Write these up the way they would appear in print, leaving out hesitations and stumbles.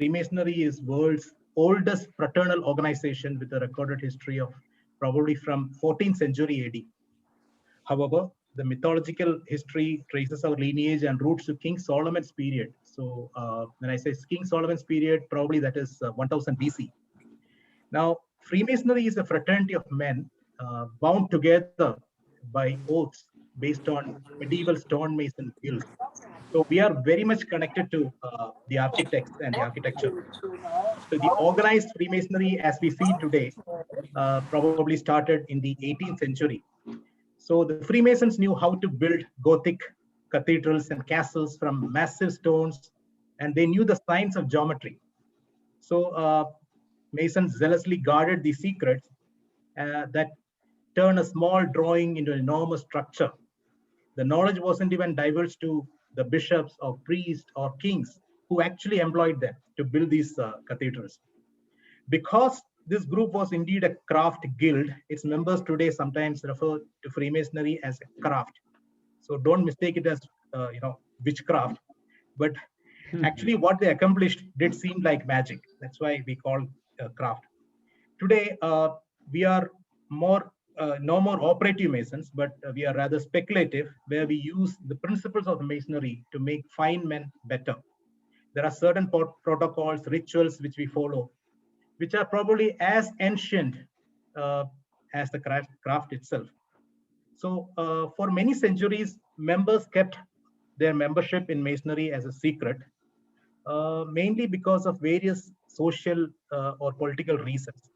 Freemasonry is world's oldest fraternal organization with a recorded history of probably from 14th century AD. However, the mythological history traces our lineage and roots to King Solomon's period. So when I say King Solomon's period, probably that is 1000 BC. Now, Freemasonry is a fraternity of men bound together by oaths based on medieval stonemason guilds. So we are very much connected to the architects and the architecture. So the organized Freemasonry, as we see today, probably started in the 18th century. So the Freemasons knew how to build Gothic cathedrals and castles from massive stones, and they knew the science of geometry. So Masons zealously guarded the secrets that turn a small drawing into an enormous structure. The knowledge wasn't even divulged to the bishops or priests or kings who actually employed them to build these cathedrals. Because this group was indeed a craft guild, its members today sometimes refer to Freemasonry as a craft. So don't mistake it as witchcraft. But actually, what they accomplished did seem like magic. That's why we call craft. Today, we are no more operative Masons, but we are rather speculative, where we use the principles of Masonry to make fine men better. There are certain protocols, rituals which we follow, which are probably as ancient as the craft itself. So for many centuries, members kept their membership in Masonry as a secret, mainly because of various social or political reasons.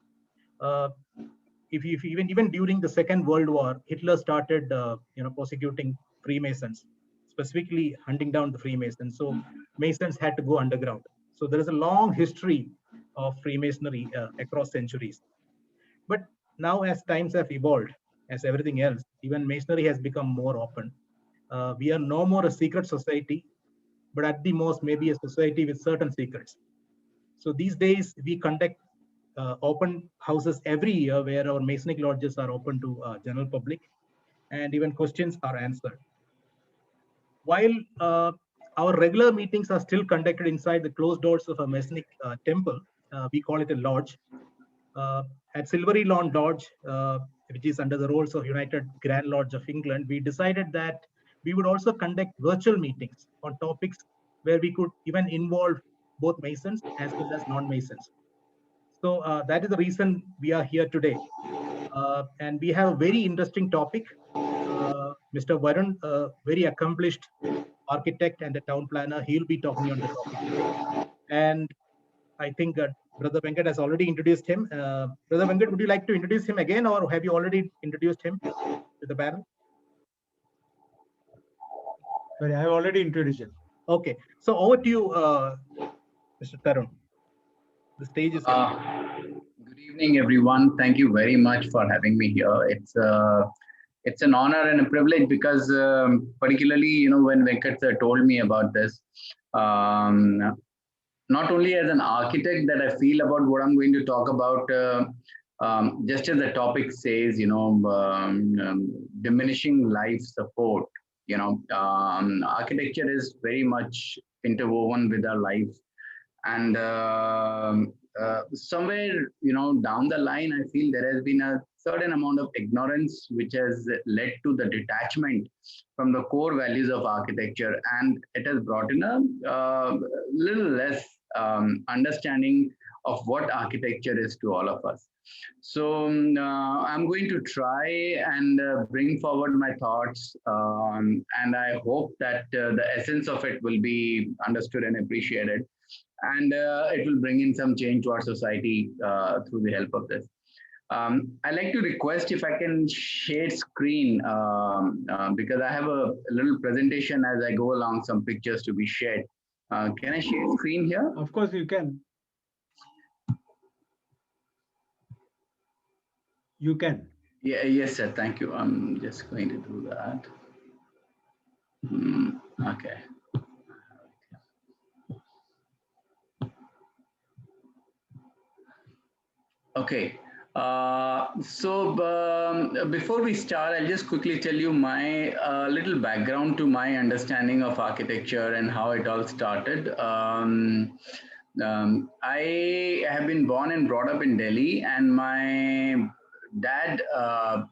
If even during the Second World War, Hitler started prosecuting Freemasons, specifically hunting down the Freemasons. So Masons had to go underground. So there is a long history of Freemasonry across centuries. But now, as times have evolved, as everything else, even Masonry has become more open. We are no more a secret society, but at the most, maybe a society with certain secrets. So these days, we conduct open houses every year where our Masonic lodges are open to general public, and even questions are answered. While our regular meetings are still conducted inside the closed doors of a Masonic temple, we call it a lodge. At Silvery Lawn Lodge, which is under the rules of United Grand Lodge of England, we decided that we would also conduct virtual meetings on topics where we could even involve both Masons as well as non-Masons. So that is the reason we are here today. And we have a very interesting topic. Mr. Varun, a very accomplished architect and a town planner, he'll be talking on the topic today. And I think Brother Venkat has already introduced him. Brother Venkat, would you like to introduce him again, or have you already introduced him to the panel? Sorry, I have already introduced him. Okay, so over to you, Mr. Tarun. The stage is yours. Good evening, everyone. Thank you very much for having me here. It's an honor and a privilege because, particularly, when Venkat sir told me about this, not only as an architect that I feel about what I'm going to talk about, just as the topic says, diminishing life support. Architecture is very much interwoven with our life, and somewhere down the line, I feel there has been a certain amount of ignorance which has led to the detachment from the core values of architecture, and it has brought in a little less understanding of what architecture is to all of us. So I'm going to try and bring forward my thoughts, and I hope that the essence of it will be understood and appreciated, and it will bring in some change to our society through the help of this. I'd like to request if I can share screen because I have a little presentation as I go along, some pictures to be shared. Can I share screen here? Of course you can. You can. Yeah, yes, sir. Thank you. I'm just going to do that. Okay. Okay. Before we start, I'll just quickly tell you my little background to my understanding of architecture and how it all started. I have been born and brought up in Delhi, and my dad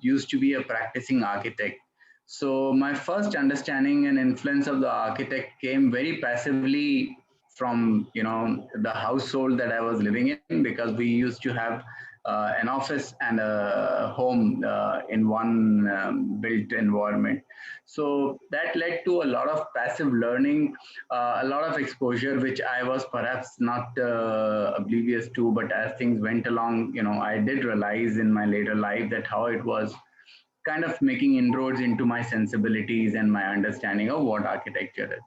used to be a practicing architect. So my first understanding and influence of the architect came very passively from the household that I was living in, because we used to have an office and a home in one built environment. So that led to a lot of passive learning, a lot of exposure, which I was perhaps not oblivious to. But as things went along, I did realize in my later life that how it was kind of making inroads into my sensibilities and my understanding of what architecture is.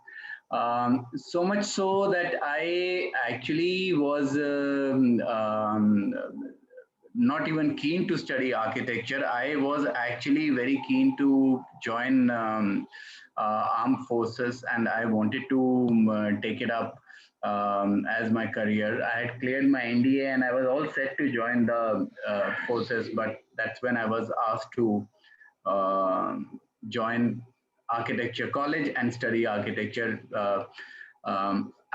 So much so that I actually was not even keen to study architecture. I was actually very keen to join armed forces, and I wanted to take it up as my career. I had cleared my NDA and I was all set to join the forces, but that's when I was asked to join architecture college and study architecture. As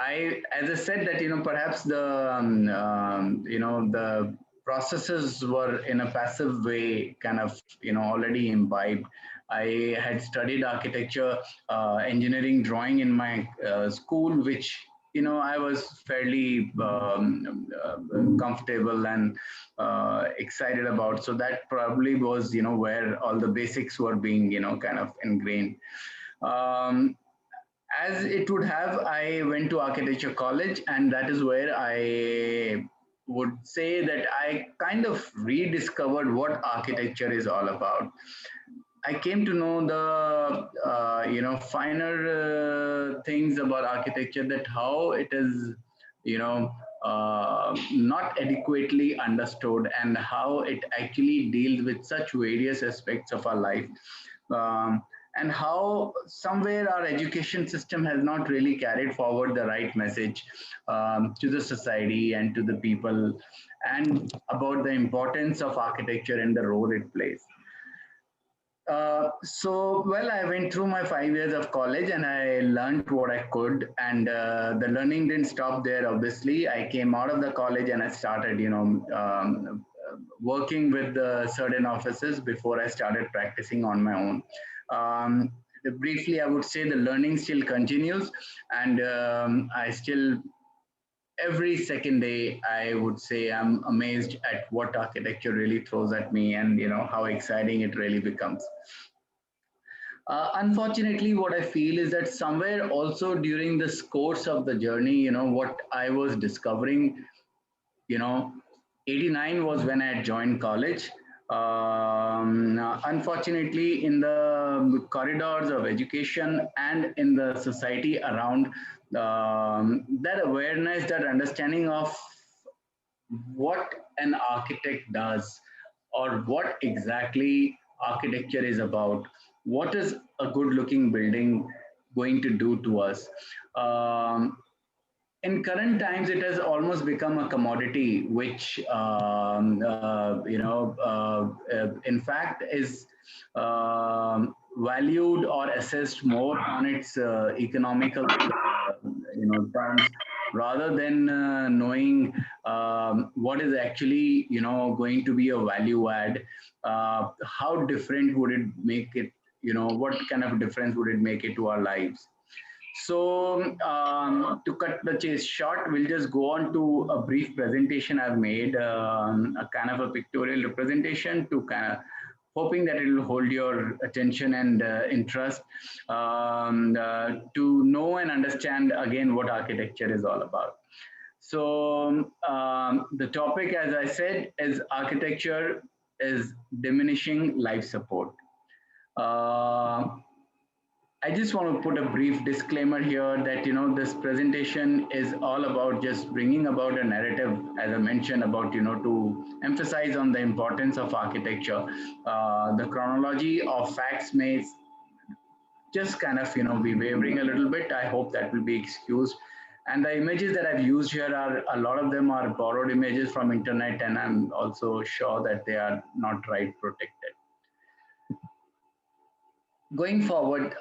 I said, that perhaps the processes were in a passive way, kind of already imbibed. I had studied architecture, engineering, drawing in my school, which I was fairly comfortable and excited about. So that probably was where all the basics were being kind of ingrained. Um, as it would have, I went to architecture college, and that is where I would say that I kind of rediscovered what architecture is all about. I came to know the finer things about architecture, that how it is not adequately understood, and how it actually deals with such various aspects of our life. Um, and how somewhere our education system has not really carried forward the right message to the society and to the people, and about the importance of architecture and the role it plays. Well, I went through my 5 years of college and I learned what I could. And the learning didn't stop there, obviously. I came out of the college and I started, working with certain offices before I started practicing on my own. Briefly, I would say the learning still continues, and I still every second day I would say I'm amazed at what architecture really throws at me, and how exciting it really becomes. Unfortunately, what I feel is that somewhere also during this course of the journey, what I was discovering, you know 89 was when I had joined college. Unfortunately, in the corridors of education and in the society around, that awareness, that understanding of what an architect does, or what exactly architecture is about, what is a good looking building going to do to us. Um, in current times, it has almost become a commodity, which in fact is valued or assessed more on its economical terms, rather than knowing what is actually going to be a value add. How different would it make it? What kind of difference would it make it to our lives? So, to cut the chase short, we'll just go on to a brief presentation I've made, a kind of a pictorial representation, to kind of hoping that it will hold your attention and interest, to know and understand again what architecture is all about. So, the topic, as I said, is architecture is diminishing life support. Uh, I just want to put a brief disclaimer here that this presentation is all about just bringing about a narrative, as I mentioned, about to emphasize on the importance of architecture. The chronology of facts may just kind of be wavering a little bit. I hope that will be excused. And the images that I've used here are, a lot of them are borrowed images from internet, and I'm also sure that they are not right protected. Going forward,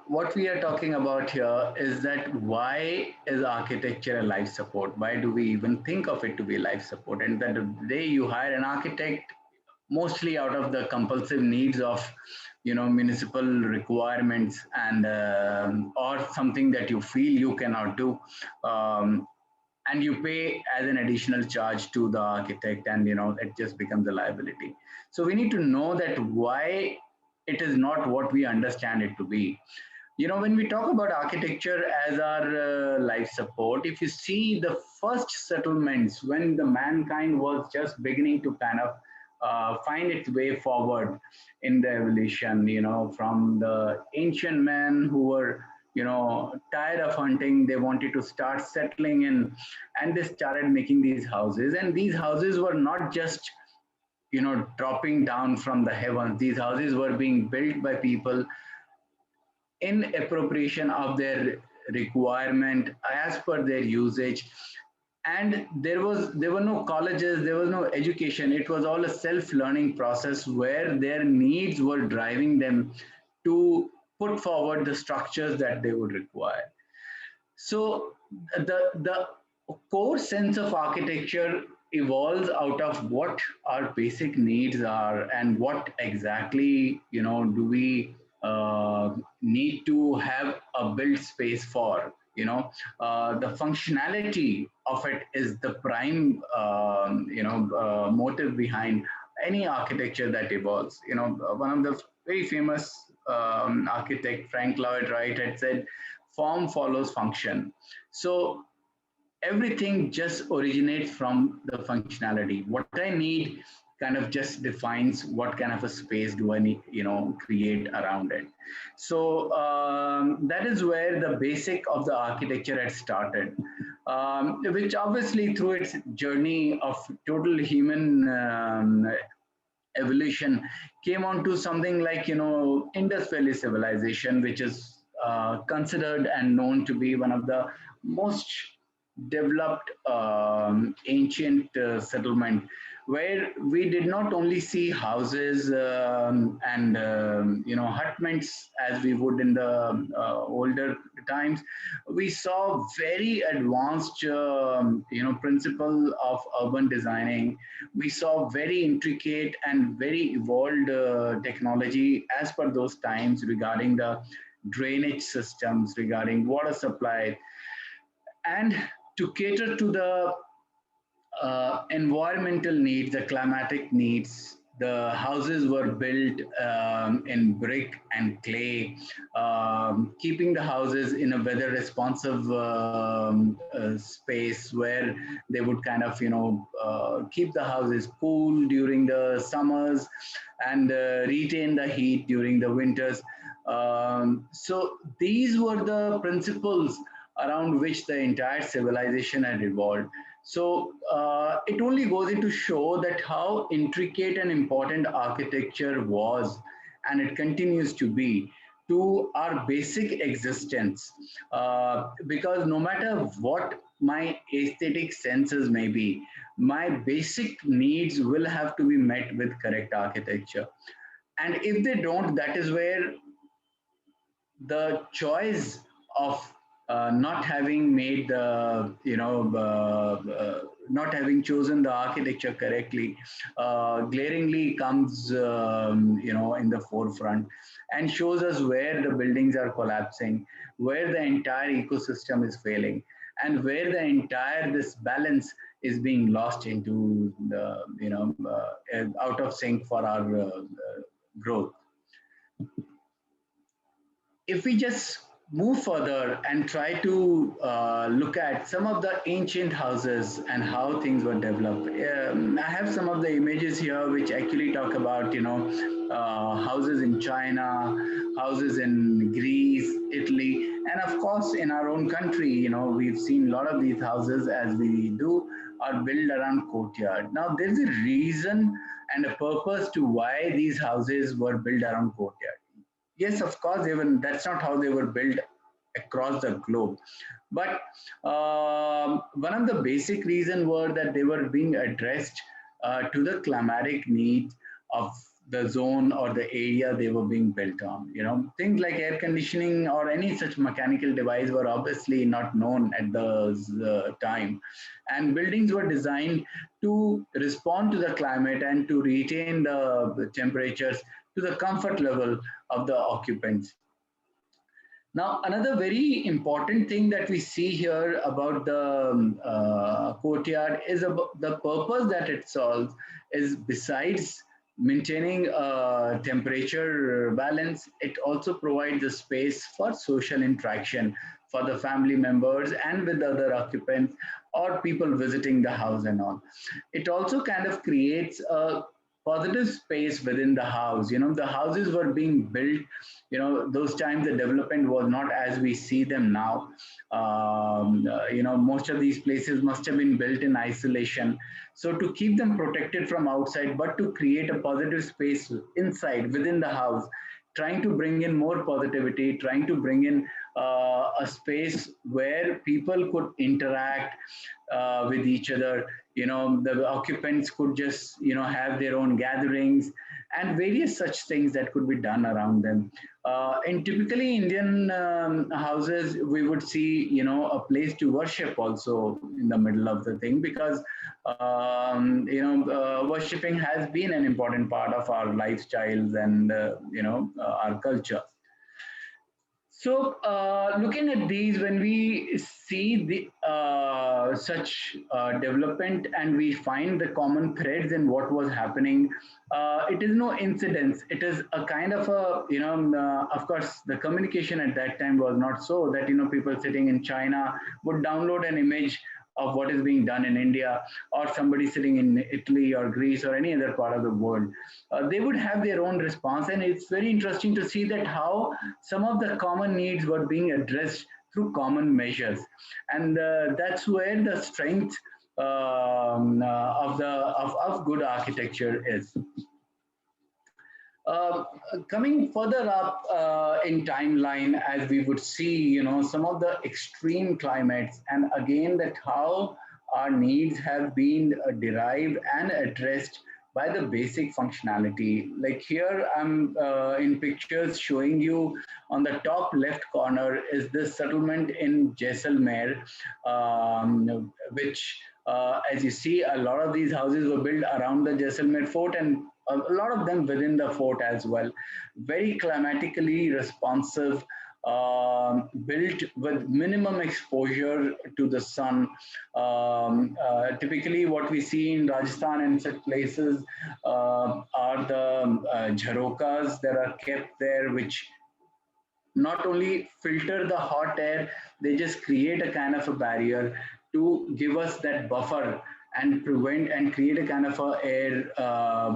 what we are talking about here is that why is architecture a life support? Why do we even think of it to be life support? And that the day you hire an architect, mostly out of the compulsive needs of, municipal requirements, and or something that you feel you cannot do, um, and you pay as an additional charge to the architect, and it just becomes a liability. So we need to know that why it is not what we understand it to be. When we talk about architecture as our life support, if you see the first settlements, when the mankind was just beginning to kind of find its way forward in the evolution, from the ancient men who were, tired of hunting, they wanted to start settling in, and they started making these houses. And these houses were not just, dropping down from the heavens. These houses were being built by people in appropriation of their requirement as per their usage. And there were no colleges, there was no education. It was all a self-learning process where their needs were driving them to put forward the structures that they would require. So the core sense of architecture evolves out of what our basic needs are, and what exactly, do we need to have a built space for. The functionality of it is the prime motive behind any architecture that evolves. One of the very famous architect, Frank Lloyd Wright, had said, form follows function. So everything just originates from the functionality. What I need kind of just defines what kind of a space do I need, create around it. So that is where the basic of the architecture had started, which obviously through its journey of total human evolution came on to something like, Indus Valley civilization, which is considered and known to be one of the most developed ancient settlement, where we did not only see houses and hutments as we would in the older times. We saw very advanced principle of urban designing. We saw very intricate and very evolved technology as per those times, regarding the drainage systems, regarding water supply, and to cater to the environmental needs, the climatic needs. The houses were built in brick and clay, keeping the houses in a weather responsive space where they would kind of, keep the houses cool during the summers, and retain the heat during the winters. So these were the principles around which the entire civilization had evolved. So it only goes into show that how intricate and important architecture was, and it continues to be, to our basic existence. Because no matter what my aesthetic senses may be, my basic needs will have to be met with correct architecture. And if they don't, that is where the choice of not having made the not having chosen the architecture correctly glaringly comes in the forefront, and shows us where the buildings are collapsing, where the entire ecosystem is failing, and where the entire this balance is being lost into the out of sync for our growth. If we just move further and try to look at some of the ancient houses and how things were developed, I have some of the images here which actually talk about, houses in China, houses in Greece, Italy, and of course in our own country, we've seen a lot of these houses, as we do, are built around courtyard. Now, there's a reason and a purpose to why these houses were built around courtyard. Yes, of course, even that's not how they were built across the globe. But one of the basic reasons were that they were being addressed to the climatic needs of the zone or the area they were being built on. You know, things like air conditioning or any such mechanical device were obviously not known at the time, and buildings were designed to respond to the climate and to retain the temperatures to the comfort level of the occupants. Now, another very important thing that we see here about the courtyard is about the purpose that it solves is, besides maintaining temperature balance, it also provides a space for social interaction for the family members and with other occupants or people visiting the house and all. It also kind of creates a positive space within the house. You know, the houses were being built, you know, those times the development was not as we see them now. You know, most of these places must have been built in isolation, so to keep them protected from outside but to create a positive space inside within the house, trying to bring in more positivity, trying to bring in a space where people could interact with each other. You know, the occupants could just, you know, have their own gatherings and various such things that could be done around them. In typically Indian houses, we would see, you know, a place to worship also in the middle of the thing, because you know, worshipping has been an important part of our lifestyles and you know, our culture. So, looking at these, when we see the such development and we find the common threads in what was happening, it is no incidence. It is a kind of a, you know, of course, the communication at that time was not so that, you know, people sitting in China would download an image of what is being done in India, or somebody sitting in Italy or Greece or any other part of the world. They would have their own response. And it's very interesting to see that how some of the common needs were being addressed through common measures. And that's where the strength of good architecture is. Uh, Coming further up in timeline, as we would see, you know, some of the extreme climates, and again that how our needs have been derived and addressed by the basic functionality. Like here, I'm in pictures showing you on the top left corner is this settlement in Jaisalmer, which, as you see, a lot of these houses were built around the Jaisalmer fort, and a lot of them within the fort as well. Very climatically responsive, built with minimum exposure to the sun. Typically, what we see in Rajasthan and such places are the jharokas that are kept there, which not only filter the hot air, they just create a kind of a barrier to give us that buffer and prevent and create a kind of a air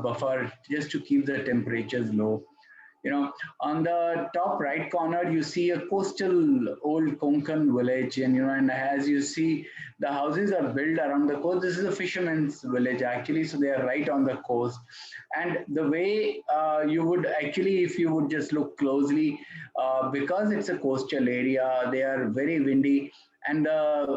buffer just to keep the temperatures low. You know, on the top right corner, you see a coastal old Konkan village, and you know, and as you see, the houses are built around the coast. This is a fisherman's village actually, so they are right on the coast. And the way you would actually, if you would just look closely, because it's a coastal area, they are very windy and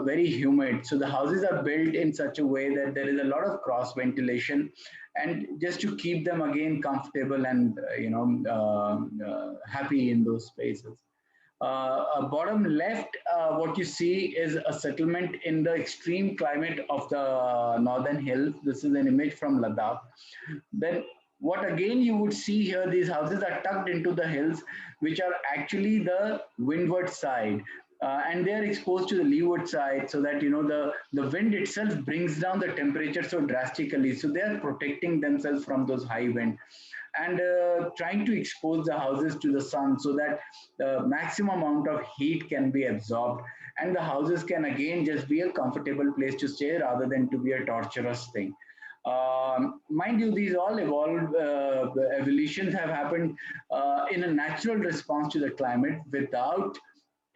very humid. So the houses are built in such a way that there is a lot of cross ventilation, and just to keep them again comfortable and happy in those spaces. Bottom left, what you see is a settlement in the extreme climate of the northern hills. This is an image from Ladakh. Then what again you would see here, these houses are tucked into the hills, which are actually the windward side. And they are exposed to the leeward side, so that, you know, the wind itself brings down the temperature so drastically. So they are protecting themselves from those high wind, and trying to expose the houses to the sun so that the maximum amount of heat can be absorbed, and the houses can again just be a comfortable place to stay rather than to be a torturous thing. Mind you, these all evolutions have happened in a natural response to the climate without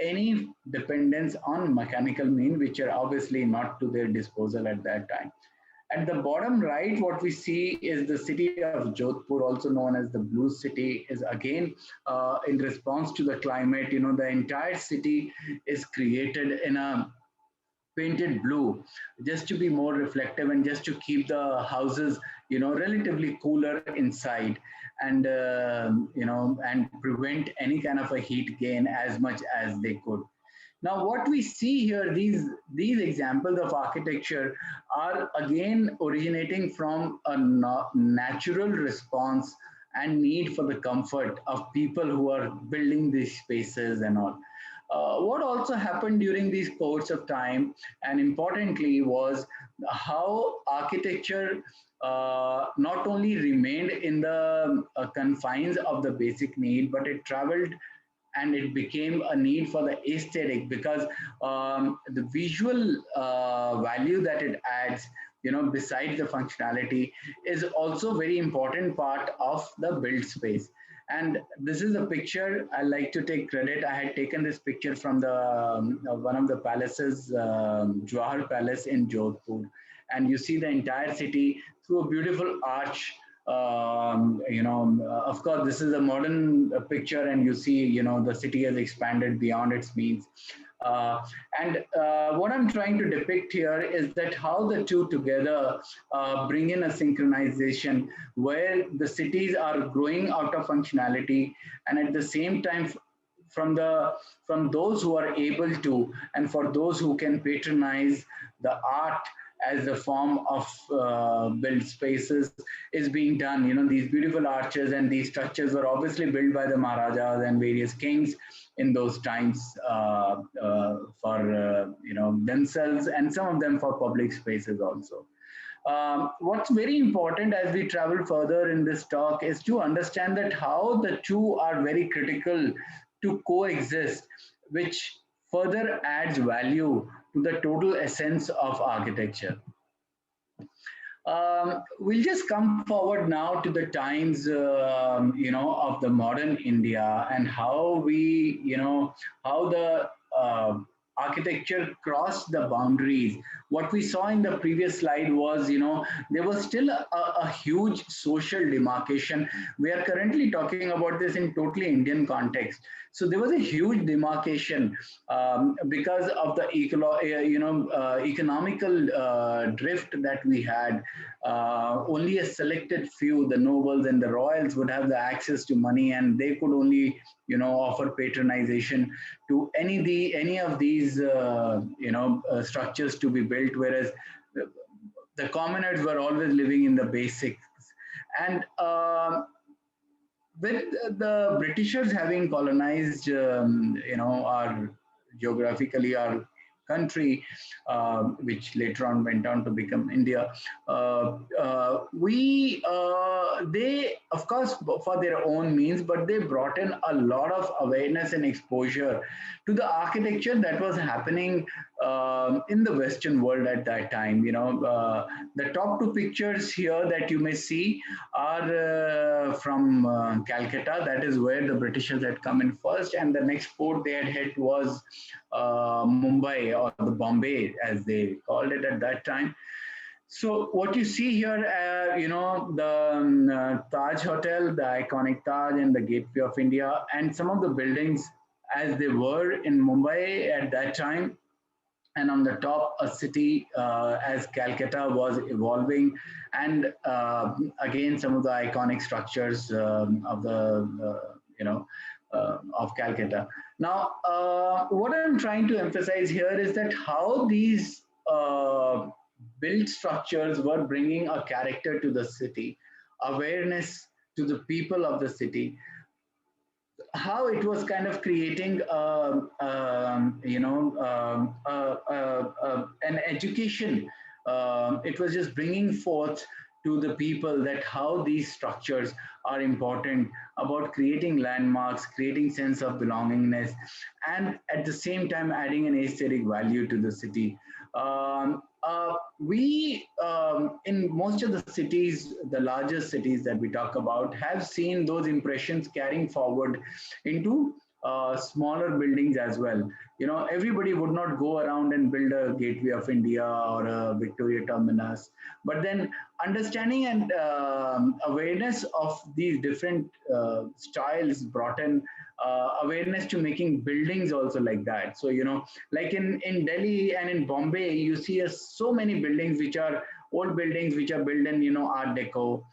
any dependence on mechanical means, which are obviously not to their disposal at that time. At the bottom right, what we see is the city of Jodhpur, also known as the Blue City, is again in response to the climate. You know, the entire city is created in a painted blue just to be more reflective and just to keep the houses, relatively cooler inside, and and prevent any kind of a heat gain as much as they could. Now, what we see here, these examples of architecture are again originating from a natural response and need for the comfort of people who are building these spaces and all. What also happened during these course of time, and importantly, was how architecture not only remained in the confines of the basic need, but it traveled and it became a need for the aesthetic, because the visual value that it adds, besides the functionality, is also very important part of the build space. And this is a picture I like to take credit. I had taken this picture from the one of the palaces, Jawahar Palace in Jodhpur, and you see the entire city through a beautiful arch. Of course, this is a modern picture, and you see, the city has expanded beyond its means. And what I'm trying to depict here is that how the two together bring in a synchronization where the cities are growing out of functionality, and at the same time, from those who are able to, and for those who can patronize the art as a form of built spaces, is being done. These beautiful arches and these structures were obviously built by the Maharajas and various kings in those times for themselves, and some of them for public spaces also. What's very important as we travel further in this talk is to understand that how the two are very critical to coexist, which further adds value to the total essence of architecture. We'll just come forward now to the times, of the modern India, and how how the architecture crossed the boundaries. What we saw in the previous slide was, there was still a huge social demarcation. We are currently talking about this in totally Indian context. So there was a huge demarcation because of the economical drift that we had. Only a selected few, the nobles and the royals, would have the access to money, and they could only, offer patronization to any of these, structures to be built, whereas the commoners were always living in the basics. And with the Britishers having colonized, our geographically our country, which later on went on to become India, they, of course, for their own means, but they brought in a lot of awareness and exposure to the architecture that was happening in the Western world at that time. The top two pictures here that you may see are from Calcutta. That is where the Britishers had come in first, and the next port they had hit was Mumbai, or the Bombay as they called it at that time. So what you see here, the Taj Hotel, the iconic Taj, and the Gateway of India, and some of the buildings as they were in Mumbai at that time, and on the top a city as Calcutta was evolving, and again some of the iconic structures of the of Calcutta. Now, what I'm trying to emphasize here is that how these built structures were bringing a character to the city, awareness to the people of the city, how it was kind of creating an education. It was just bringing forth to the people that how these structures are important, about creating landmarks, creating sense of belongingness, and at the same time adding an aesthetic value to the city. In most of the cities, the largest cities that we talk about, have seen those impressions carrying forward into smaller buildings as well. Everybody would not go around and build a Gateway of India or a Victoria Terminus, but then understanding and awareness of these different styles brought in awareness to making buildings also like that. So, like in Delhi and in Bombay, you see so many buildings which are old buildings which are built in, Art Deco,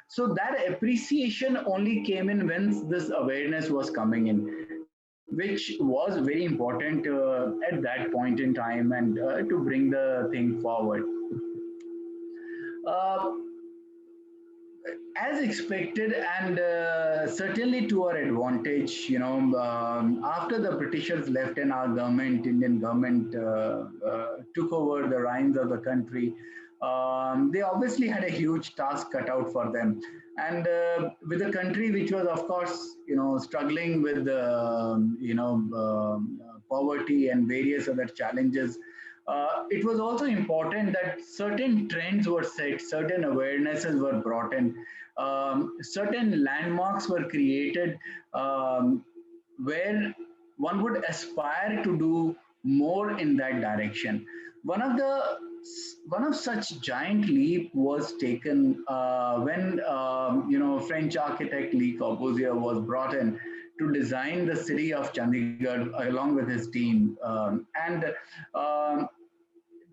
so that appreciation only came in when this awareness was coming in, which was very important at that point in time, and to bring the thing forward. Uh, as expected, and certainly to our advantage, after the Britishers left and our government, Indian government, took over the reins of the country, they obviously had a huge task cut out for them. And with a country which was, of course, struggling with, poverty and various other challenges, it was also important that certain trends were set, certain awarenesses were brought in, certain landmarks were created, where one would aspire to do more in that direction. One of the one of such giant leap was taken when French architect Le Corbusier was brought in to design the city of Chandigarh along with his team, and um,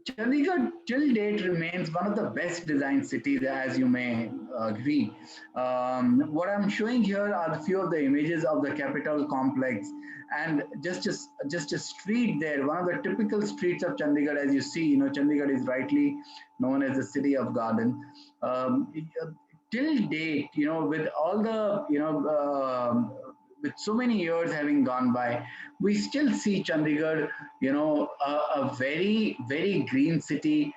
Chandigarh till date remains one of the best designed cities, as you may agree. What I'm showing here are a few of the images of the Capitol complex, and just a street there, one of the typical streets of Chandigarh. As you see, Chandigarh is rightly known as the city of garden. Um, till date, with all the with so many years having gone by, we still see Chandigarh, a very, very green city,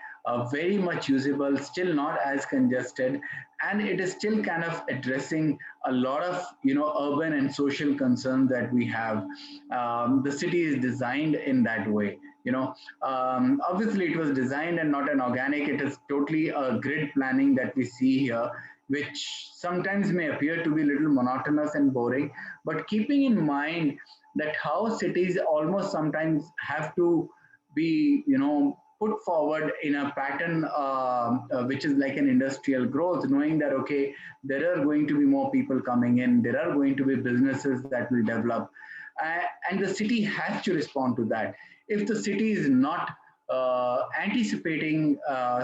very much usable, still not as congested, and it is still kind of addressing a lot of, urban and social concerns that we have. The city is designed in that way. Obviously, it was designed and not an organic. It is totally a grid planning that we see here, which sometimes may appear to be a little monotonous and boring, but keeping in mind that how cities almost sometimes have to be, put forward in a pattern which is like an industrial growth, knowing that, okay, there are going to be more people coming in, there are going to be businesses that will develop, and the city has to respond to that. If the city is not anticipating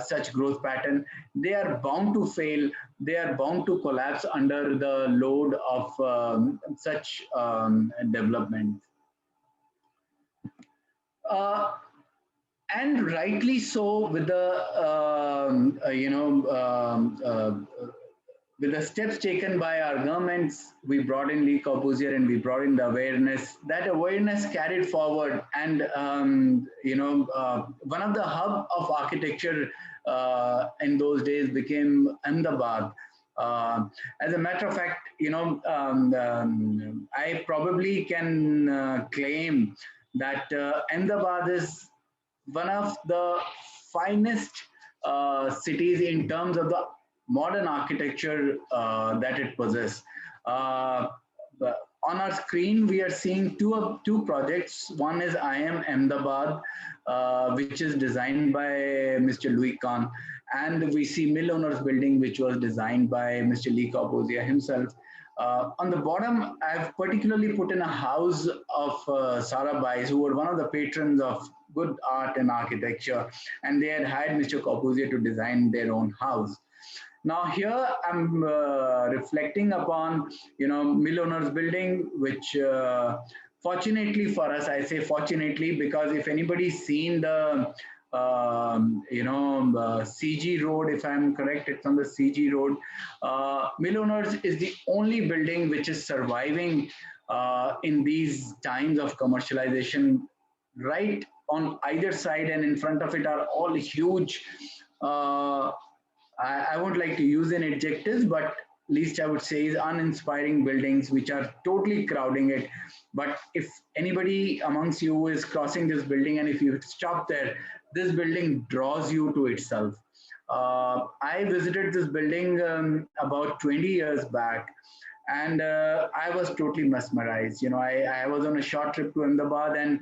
such growth pattern, they are bound to fail, they are bound to collapse under the load of such development. Uh, and rightly so, with the with the steps taken by our governments, we brought in Le Corbusier and we brought in the awareness. That awareness carried forward, and one of the hub of architecture in those days became Ahmedabad. As a matter of fact, I probably can claim that Ahmedabad is one of the finest cities in terms of the modern architecture that it possesses. Uh, on our screen, we are seeing two projects. One is IIM Ahmedabad, which is designed by Mr. Louis Kahn, and we see Mill Owners Building, which was designed by Mr. Le Corbusier himself. On the bottom, I've particularly put in a house of Sarabhais, who were one of the patrons of good art and architecture, and they had hired Mr. Corbusier to design their own house. Now here I'm reflecting upon, Mill Owners Building, which fortunately for us, I say fortunately, because if anybody's seen the CG Road, if I'm correct, it's on the CG Road. Mill Owners is the only building which is surviving in these times of commercialization. Right on either side and in front of it are all huge, I won't like to use an adjectives, but least I would say is uninspiring buildings which are totally crowding it. But if anybody amongst you is crossing this building and if you stop there, this building draws you to itself. I visited this building about 20 years back, and I was totally mesmerized. I was on a short trip to Ahmedabad, and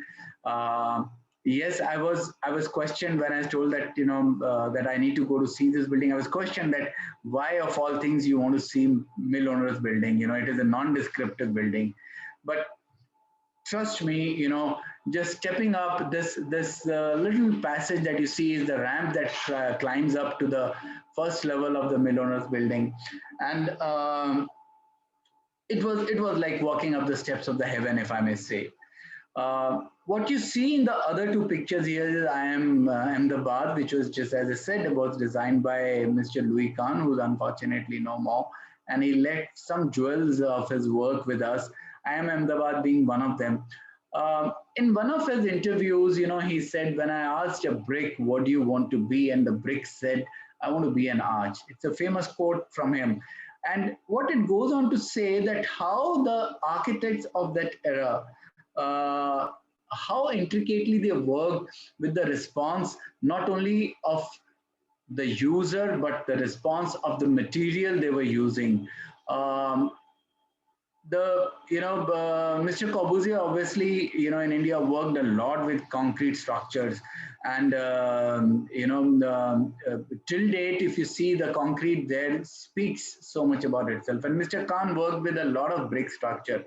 yes, I was questioned when I was told that that I need to go to see this building. I was questioned that why of all things you want to see Mill Owners Building. It is a non-descriptive building. But trust me, just stepping up this little passage that you see is the ramp that climbs up to the first level of the Milloner's building, and it was like walking up the steps of the heaven, if I may say. What you see in the other two pictures here is I am Ahmedabad, which was, just as I said, was designed by Mr. Louis Kahn, who's unfortunately no more, and he left some jewels of his work with us. I am Ahmedabad being one of them. In one of his interviews, he said, when I asked a brick, what do you want to be? And the brick said, I want to be an arch. It's a famous quote from him. And what it goes on to say that how the architects of that era, uh, how intricately they worked with the response, not only of the user, but the response of the material they were using. Um, Mr. Corbusier obviously in India worked a lot with concrete structures, and till date, if you see the concrete there speaks so much about itself. And Mr. Khan worked with a lot of brick structure,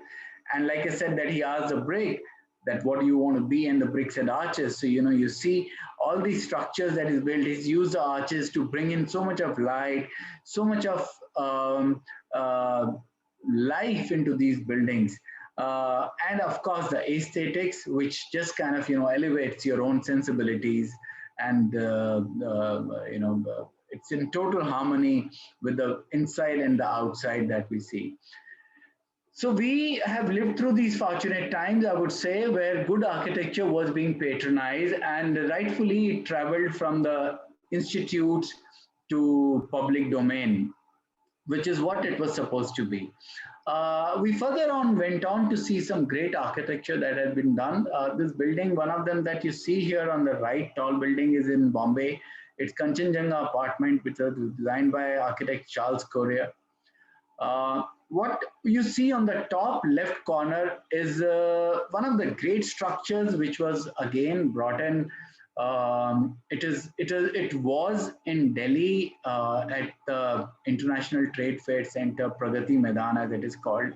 and like I said, that he asked the brick that what do you want to be, and the brick said arches. So you see all these structures that is built. He's used the arches to bring in so much of light, so much of uh, life into these buildings. And of course, the aesthetics, which just kind of elevates your own sensibilities, and it's in total harmony with the inside and the outside that we see. So we have lived through these fortunate times, I would say, where good architecture was being patronized and rightfully it traveled from the institutes to public domain, which is what it was supposed to be. We further on went on to see some great architecture that had been done. This building, one of them that you see here on the right, tall building, is in Bombay. It's Kanchenjunga apartment, which was designed by architect Charles Correa. What you see on the top left corner is one of the great structures which was again brought in. It was in Delhi at the International Trade Fair Center, Pragati Maidan as it is called.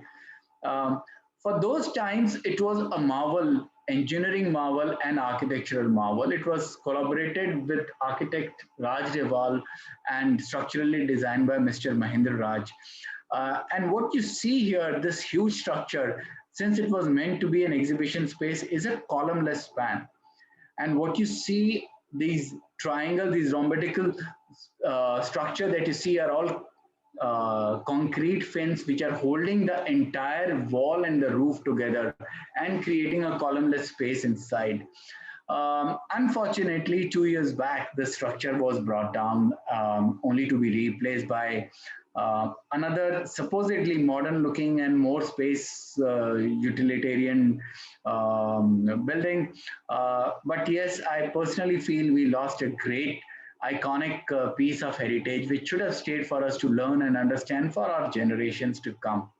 Um, for those times, it was a marvel, engineering marvel and architectural marvel. It was collaborated with architect Raj Reval and structurally designed by Mr. Mahendra Raj. And what you see here, this huge structure, since it was meant to be an exhibition space, is a columnless span. And what you see, these triangle, these rhombical structure that you see are all concrete fins which are holding the entire wall and the roof together and creating a columnless space inside. Unfortunately, 2 years back, the structure was brought down only to be replaced by another supposedly modern looking and more space utilitarian building. But yes, I personally feel we lost a great iconic piece of heritage which should have stayed for us to learn and understand for our generations to come.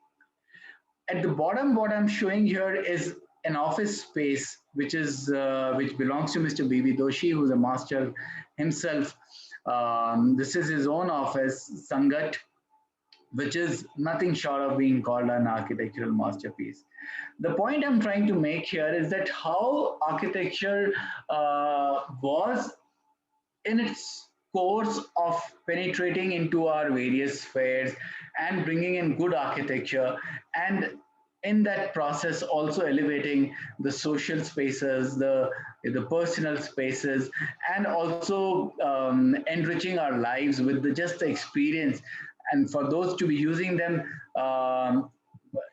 At the bottom, what I'm showing here is an office space which belongs to Mr. B.B. Doshi, who's a master himself. This is his own office, Sangat, which is nothing short of being called an architectural masterpiece. The point I'm trying to make here is that how architecture was in its course of penetrating into our various spheres and bringing in good architecture, and in that process also elevating the social spaces, the personal spaces, and also enriching our lives with just the experience. And for those to be using them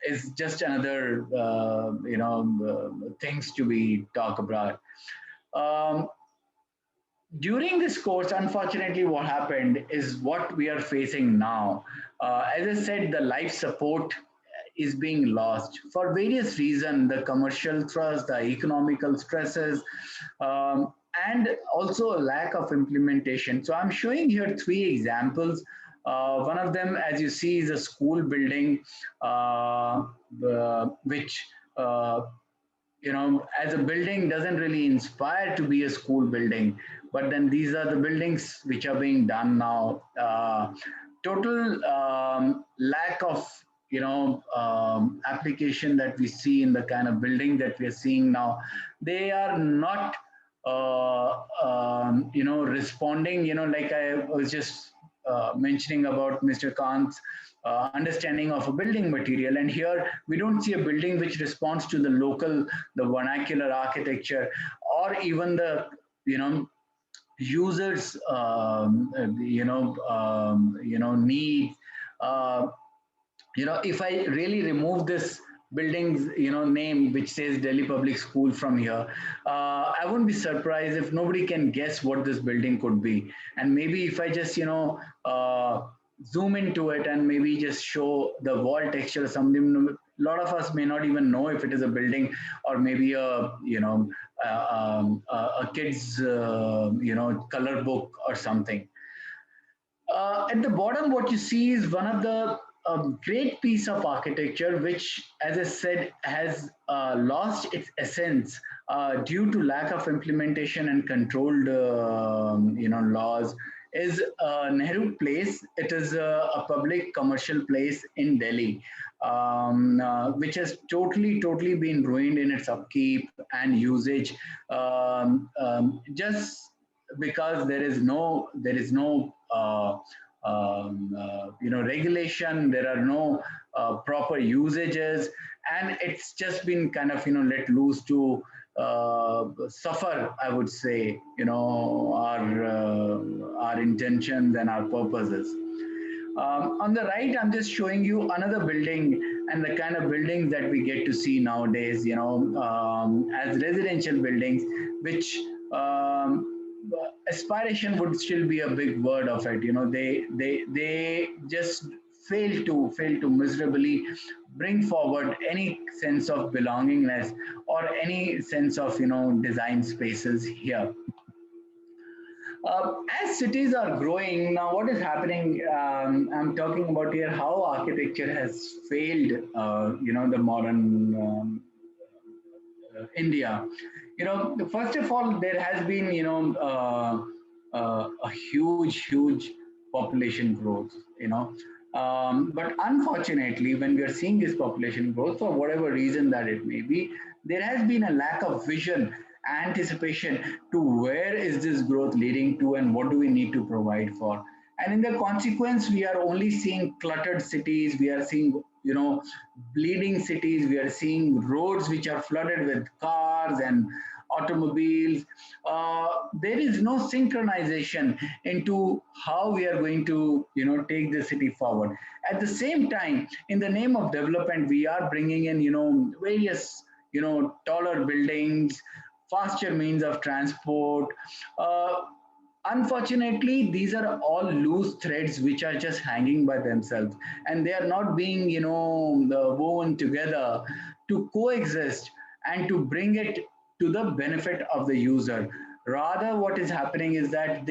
is just another things to be talked about. Um, During this course, unfortunately, what happened is what we are facing now. As I said, the life support is being lost for various reasons, the commercial thrust, the economical stresses, and also a lack of implementation. So I'm showing here three examples. One of them, as you see, is a school building, which as a building doesn't really inspire to be a school building, but then these are the buildings which are being done now. Total lack of application that we see in the kind of building that we are seeing now, they are not responding, like I was just mentioning about Mr. Kant's understanding of a building material. And here we don't see a building which responds to the local, the vernacular architecture, or even the, users, needs. Uh, if I really remove this building's, name which says Delhi Public School from here, I wouldn't be surprised if nobody can guess what this building could be. And maybe if I just, zoom into it and maybe just show the wall texture or something, a lot of us may not even know if it is a building or maybe a kid's, color book or something. At the bottom, what you see is one of the great piece of architecture, which, as I said, has lost its essence due to lack of implementation and controlled, laws. Is Nehru Place. It is a public commercial place in Delhi, which has totally been ruined in its upkeep and usage, just because there is no regulation. There are no proper usages, and it's just been kind of let loose to suffer, I would say, our intentions and our purposes. On the right, I'm just showing you another building and the kind of buildings that we get to see nowadays, as residential buildings, which aspiration would still be a big word of it. They just fail to miserably bring forward any sense of belongingness or any sense of design spaces here. As cities are growing now, what is happening? I'm talking about here how architecture has failed. The modern India. First of all, there has been a huge population growth. But unfortunately, when we are seeing this population growth, for whatever reason that it may be, there has been a lack of vision, anticipation to where is this growth leading to and what do we need to provide for. And in the consequence, we are only seeing cluttered cities. We are seeing, bleeding cities. We are seeing roads which are flooded with cars and automobiles. There is no synchronization into how we are going to, take the city forward. At the same time, in the name of development, we are bringing in, various, taller buildings, faster means of transport. Unfortunately, these are all loose threads which are just hanging by themselves, and they are not being, woven together to coexist and to bring it to the benefit of the user. Rather, what is happening is that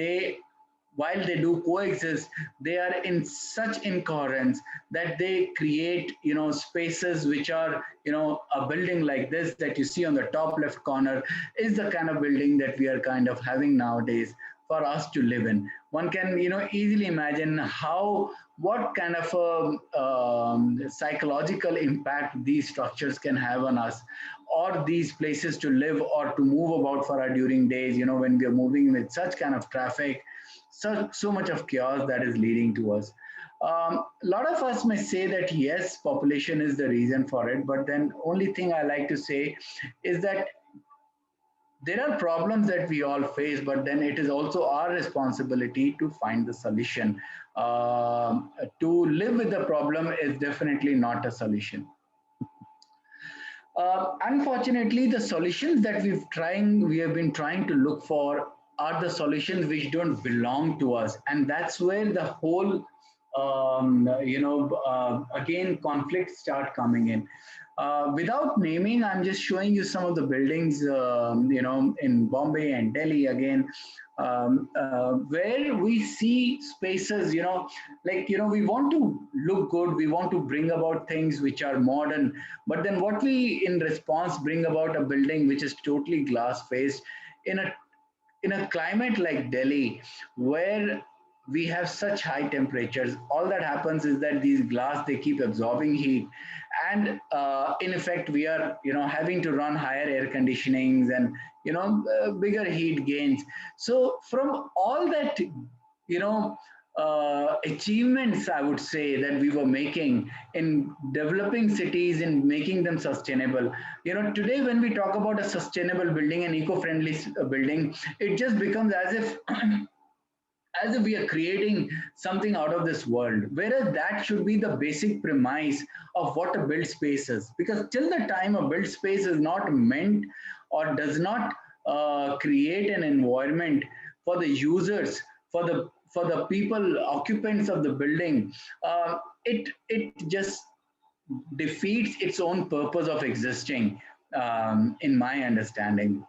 while they do coexist, they are in such incoherence that they create, spaces which are, a building like this that you see on the top left corner is the kind of building that we are kind of having nowadays for us to live in. One can, easily imagine what kind of a psychological impact these structures can have on us, or these places to live or to move about for our during days, when we are moving with such kind of traffic, so much of chaos that is leading to us. A lot of us may say that yes, population is the reason for it, but then only thing I like to say is that there are problems that we all face, but then it is also our responsibility to find the solution. To live with the problem is definitely not a solution. Unfortunately, the solutions that we have been trying to look for are the solutions which don't belong to us, and that's where the whole, again, conflicts start coming in. Without naming, I'm just showing you some of the buildings, in Bombay and Delhi again, where we see spaces, we want to look good, we want to bring about things which are modern, but then what we in response bring about a building which is totally glass faced in a climate like Delhi, where we have such high temperatures. All that happens is that these glass, they keep absorbing heat, and in effect we are, having to run higher air conditionings and bigger heat gains. So from all that, you know achievements, I would say, that we were making in developing cities and making them sustainable, today when we talk about a sustainable building and eco-friendly building, it just becomes as if as if we are creating something out of this world, whereas that should be the basic premise of what a built space is. Because till the time a built space is not meant or does not create an environment for the users, for the people occupants of the building, it just defeats its own purpose of existing, in my understanding.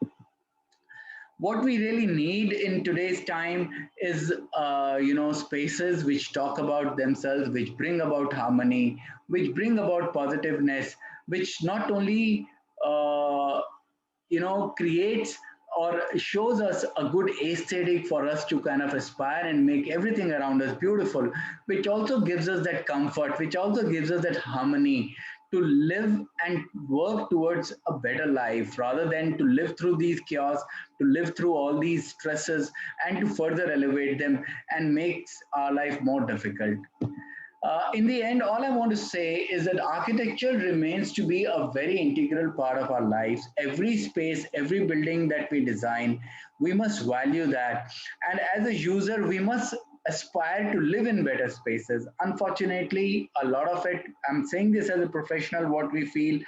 What we really need in today's time is spaces which talk about themselves, which bring about harmony, which bring about positiveness, which not only uh, creates or shows us a good aesthetic for us to kind of aspire and make everything around us beautiful, which also gives us that comfort, which also gives us that harmony to live and work towards a better life, rather than to live through these chaos, to live through all these stresses, and to further elevate them and makes our life more difficult. In the end, all I want to say is that architecture remains to be a very integral part of our lives. Every space, every building that we design, we must value that. And as a user, we must aspire to live in better spaces. Unfortunately, a lot of it, I'm saying this as a professional, what we feel,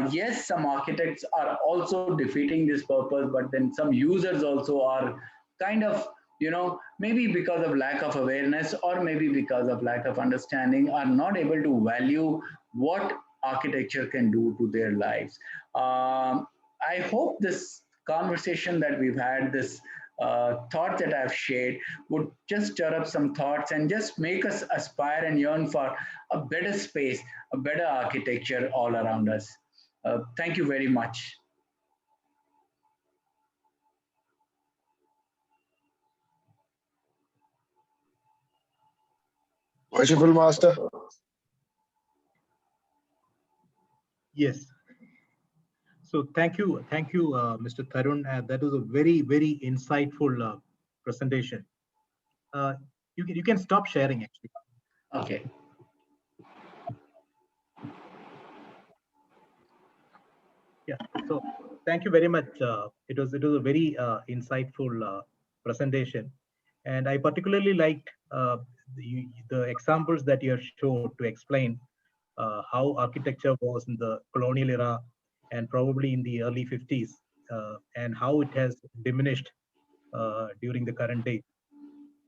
yes, some architects are also defeating this purpose, but then some users also are kind of, maybe because of lack of awareness or maybe because of lack of understanding, are not able to value what architecture can do to their lives. I hope this conversation that we've had, this thought that I've shared, would just stir up some thoughts and just make us aspire and yearn for a better space, a better architecture all around us. Thank you very much. Worshipful Master. Yes. So thank you, Mr. Tarun. That was a very, very insightful presentation. Uh, you can stop sharing actually. Okay. Yeah. So thank you very much. It was a very insightful presentation, and I particularly liked the examples that you have showed to explain how architecture was in the colonial era and probably in the early 50s, and how it has diminished during the current day,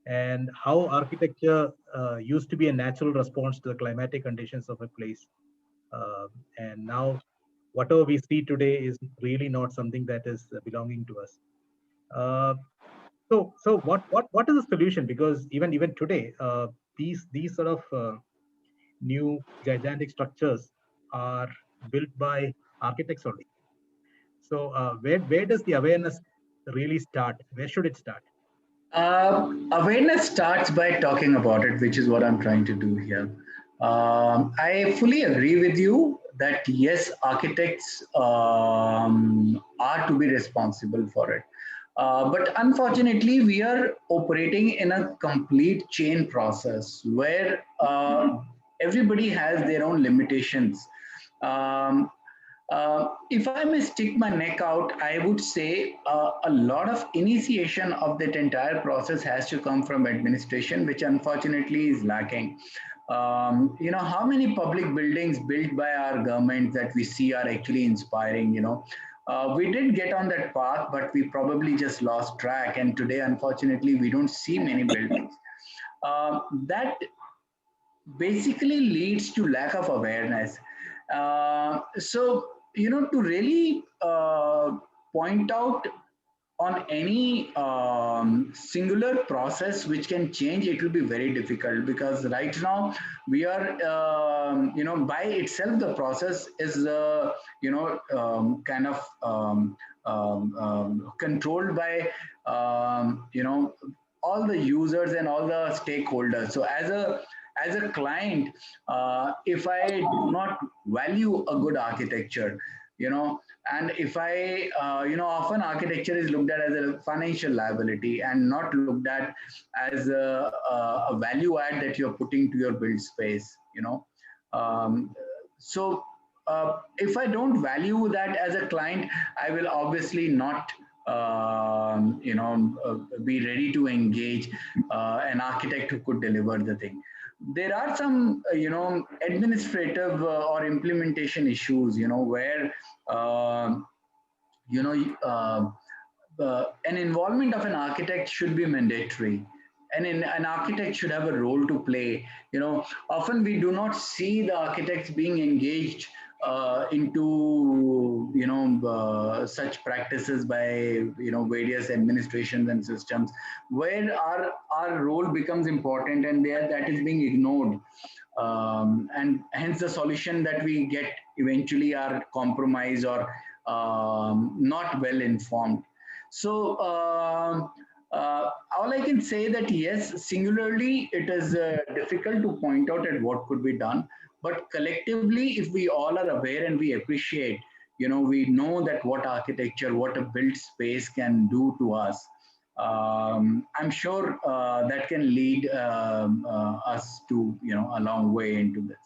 and how architecture used to be a natural response to the climatic conditions of a place. Uh, and now, whatever we see today is really not something that is belonging to us. Uh, so what is the solution? Because even today, these sort of new gigantic structures are built by architects only. So where does the awareness really start? Where should it start? Awareness starts by talking about it, which is what I'm trying to do here. I fully agree with you that yes, architects are to be responsible for it. But unfortunately, we are operating in a complete chain process where everybody has their own limitations. Um, if I may stick my neck out, I would say a lot of initiation of that entire process has to come from administration, which unfortunately is lacking. How many public buildings built by our government that we see are actually inspiring? We did get on that path, but we probably just lost track. And today, unfortunately, we don't see many buildings. That basically leads to lack of awareness. So, to really point out on any singular process which can change, it will be very difficult, because right now we are, by itself, the process is, kind of controlled by, all the users and all the stakeholders. So as a client, if I do not value a good architecture, and if I, often architecture is looked at as a financial liability and not looked at as a value add that you're putting to your build space, Um, so if I don't value that as a client, I will obviously not, be ready to engage an architect who could deliver the thing. There are some, administrative or implementation issues, where, um you know, uh, an involvement of an architect should be mandatory, and an architect should have a role to play. Often we do not see the architects being engaged into such practices by various administrations and systems, where our role becomes important, and there that is being ignored, and hence the solution that we get eventually are compromise or not well informed. So all I can say that yes, singularly it is difficult to point out at what could be done, but collectively, if we all are aware and we appreciate, we know that what architecture, what a built space can do to us. I'm sure that can lead us to a long way into this.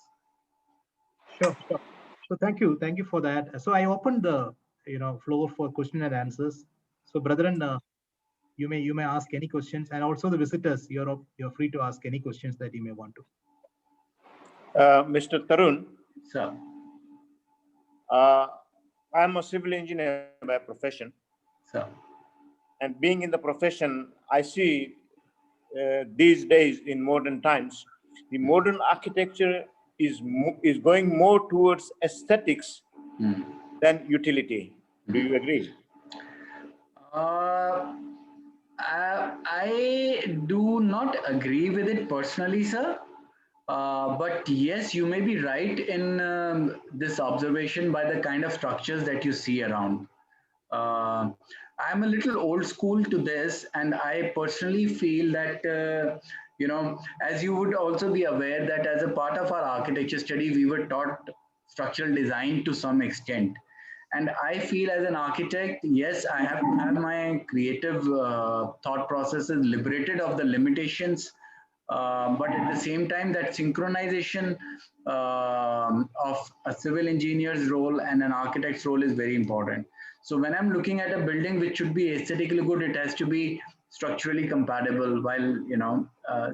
Sure, sure. So thank you for that. So I opened the floor for question and answers. So brethren, you may ask any questions, and also the visitors, you're free to ask any questions that you may want to. Mr. Tarun, So, I'm a civil engineer by profession, so. and being in the profession, I see these days in modern times, the modern architecture is going more towards aesthetics than utility. Do you agree? I do not agree with it personally, sir. But yes, you may be right in this observation by the kind of structures that you see around. Uh, I'm a little old school to this, and I personally feel that, as you would also be aware, that as a part of our architecture study, we were taught structural design to some extent. And I feel as an architect, yes, I have to have my creative thought processes liberated of the limitations, but at the same time, that synchronization of a civil engineer's role and an architect's role is very important. So when I'm looking at a building which should be aesthetically good, it has to be structurally compatible. While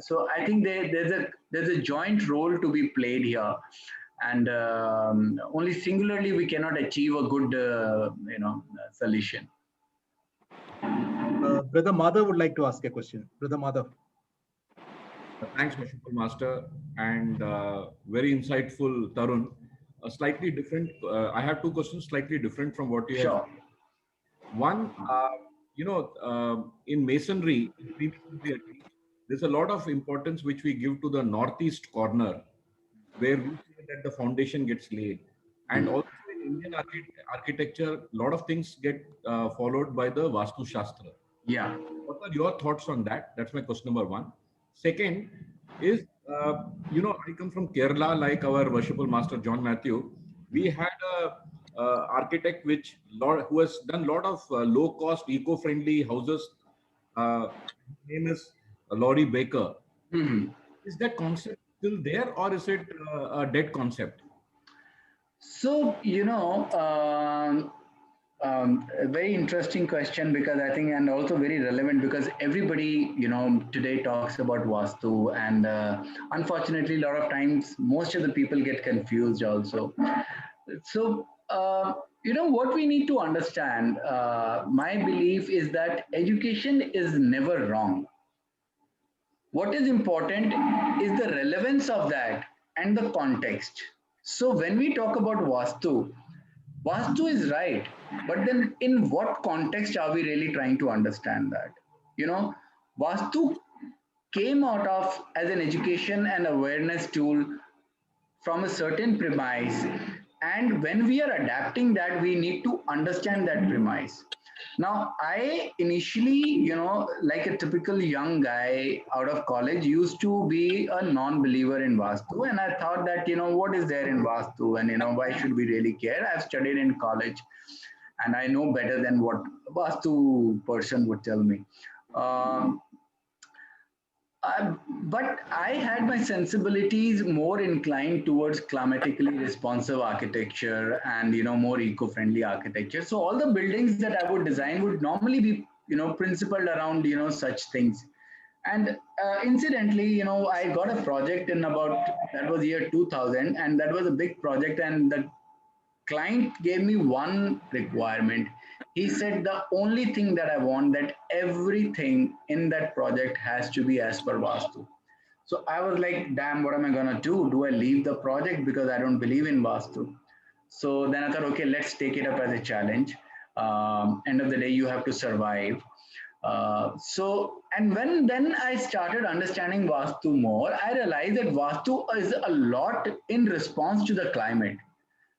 so I think there's a joint role to be played here, and only singularly we cannot achieve a good solution. Brother Madhav would like to ask a question. Brother Madhav. Thanks, Mashupal Master, and very insightful, Tarun. Slightly different. I have two questions, slightly different from what you have. Sure. One, in masonry, there's a lot of importance which we give to the northeast corner, where we say that the foundation gets laid. And also in Indian architecture, a lot of things get followed by the Vastu Shastra. Yeah. What are your thoughts on that? That's my question number one. Second is, I come from Kerala, like our worshipful master John Matthew. We had a architect who has done a lot of low-cost, eco-friendly houses. His name is Laurie Baker. Mm-hmm. Is that concept still there, or is it a dead concept? So, a very interesting question, because I think, and also very relevant, because everybody, today talks about Vastu, and unfortunately, a lot of times, most of the people get confused also. So, what we need to understand, my belief is that education is never wrong. What is important is the relevance of that and the context. So when we talk about Vastu is right, but then in what context are we really trying to understand that? Vastu came out as an education and awareness tool from a certain premise, And when we are adapting that, we need to understand that premise. Now, I initially, like a typical young guy out of college, used to be a non-believer in Vastu. And I thought that, what is there in Vastu? And, why should we really care? I've studied in college and I know better than what a Vastu person would tell me. Um, but I had my sensibilities more inclined towards climatically responsive architecture and more eco-friendly architecture. So all the buildings that I would design would normally be principled around such things. And incidentally, I got a project in about that was year 2000, and that was a big project. And the client gave me one requirement. He said the only thing that I want, that everything in that project has to be as per Vastu. So I was like, damn, what am I gonna do? Do I leave the project because I don't believe in Vastu? So then I thought, okay, let's take it up as a challenge. End of the day, you have to survive. And when then I started understanding Vastu more, I realized that Vastu is a lot in response to the climate.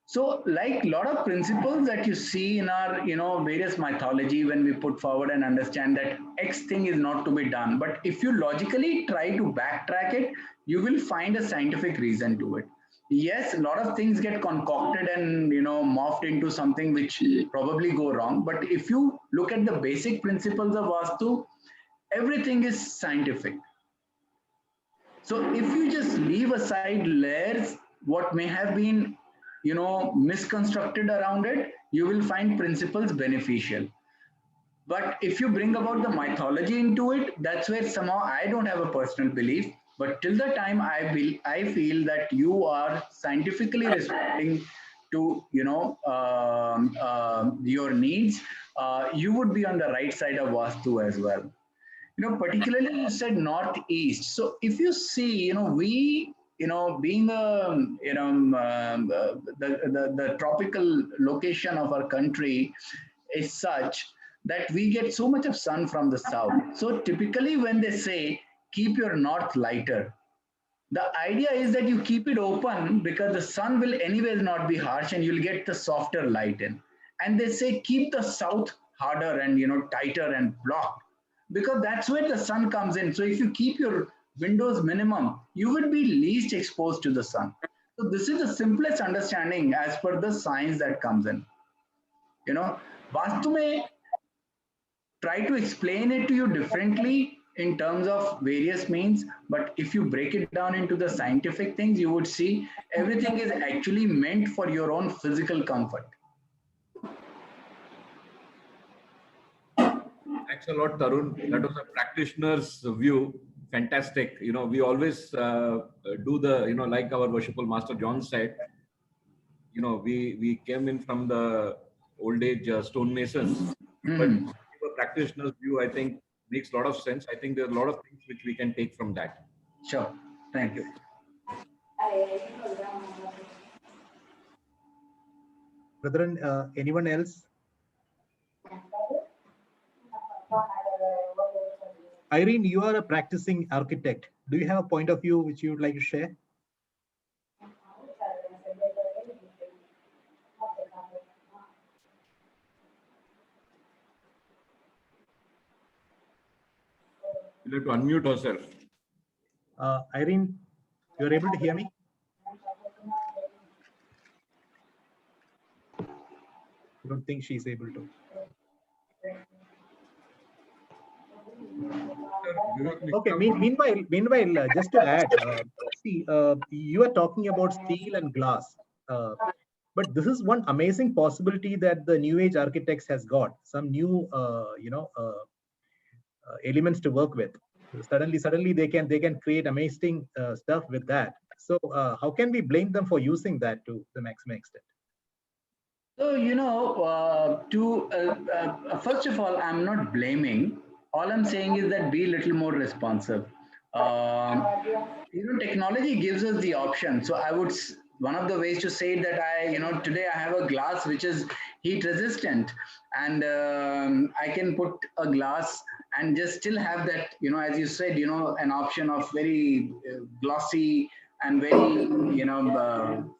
So, like a lot of principles that you see in our, various mythology, when we put forward and understand that X thing is not to be done, but if you logically try to backtrack it, you will find a scientific reason to it. Yes, a lot of things get concocted and morphed into something which probably go wrong. But if you look at the basic principles of Vastu, everything is scientific. So if you just leave aside layers, what may have been misconstructed around it, you will find principles beneficial. But if you bring about the mythology into it, that's where somehow I don't have a personal belief. But till the time I feel that you are scientifically responding to your needs, you would be on the right side of Vastu as well. Particularly you said northeast. So if you see, we being the tropical location of our country is such that we get so much of sun from the south. So typically when they say keep your north lighter, the idea is that you keep it open because the sun will anyways not be harsh and you'll get the softer light in. And they say keep the south harder and tighter and blocked, because that's where the sun comes in. So if you keep your windows minimum, you will be least exposed to the sun. So this is the simplest understanding as per the science that comes in. Vastu may try to explain it to you differently in terms of various means, but if you break it down into the scientific things, you would see everything is actually meant for your own physical comfort. Thanks a lot, Tarun. That was a practitioner's view. Fantastic. We always do the, like our worshipful Master John said, we came in from the old age stonemasons, but a practitioner's view, I think, makes a lot of sense. I think there are a lot of things which we can take from that. Sure. Thank you. Brethren, anyone else? Irene, you are a practicing architect. Do you have a point of view which you would like to share? You'll have to unmute herself. Irene, you're able to hear me? I don't think she's able to. Okay. Meanwhile, just to add, see, you are talking about steel and glass, but this is one amazing possibility that the new age architects has got some new, elements to work with. Suddenly they can create amazing stuff with that. So how can we blame them for using that to the maximum extent? So, first of all, I'm not blaming. All I'm saying is that be a little more responsive. Technology gives us the option. So one of the ways to say that today I have a glass which is heat resistant, and I can put a glass and just still have that, as you said, an option of very glossy and very,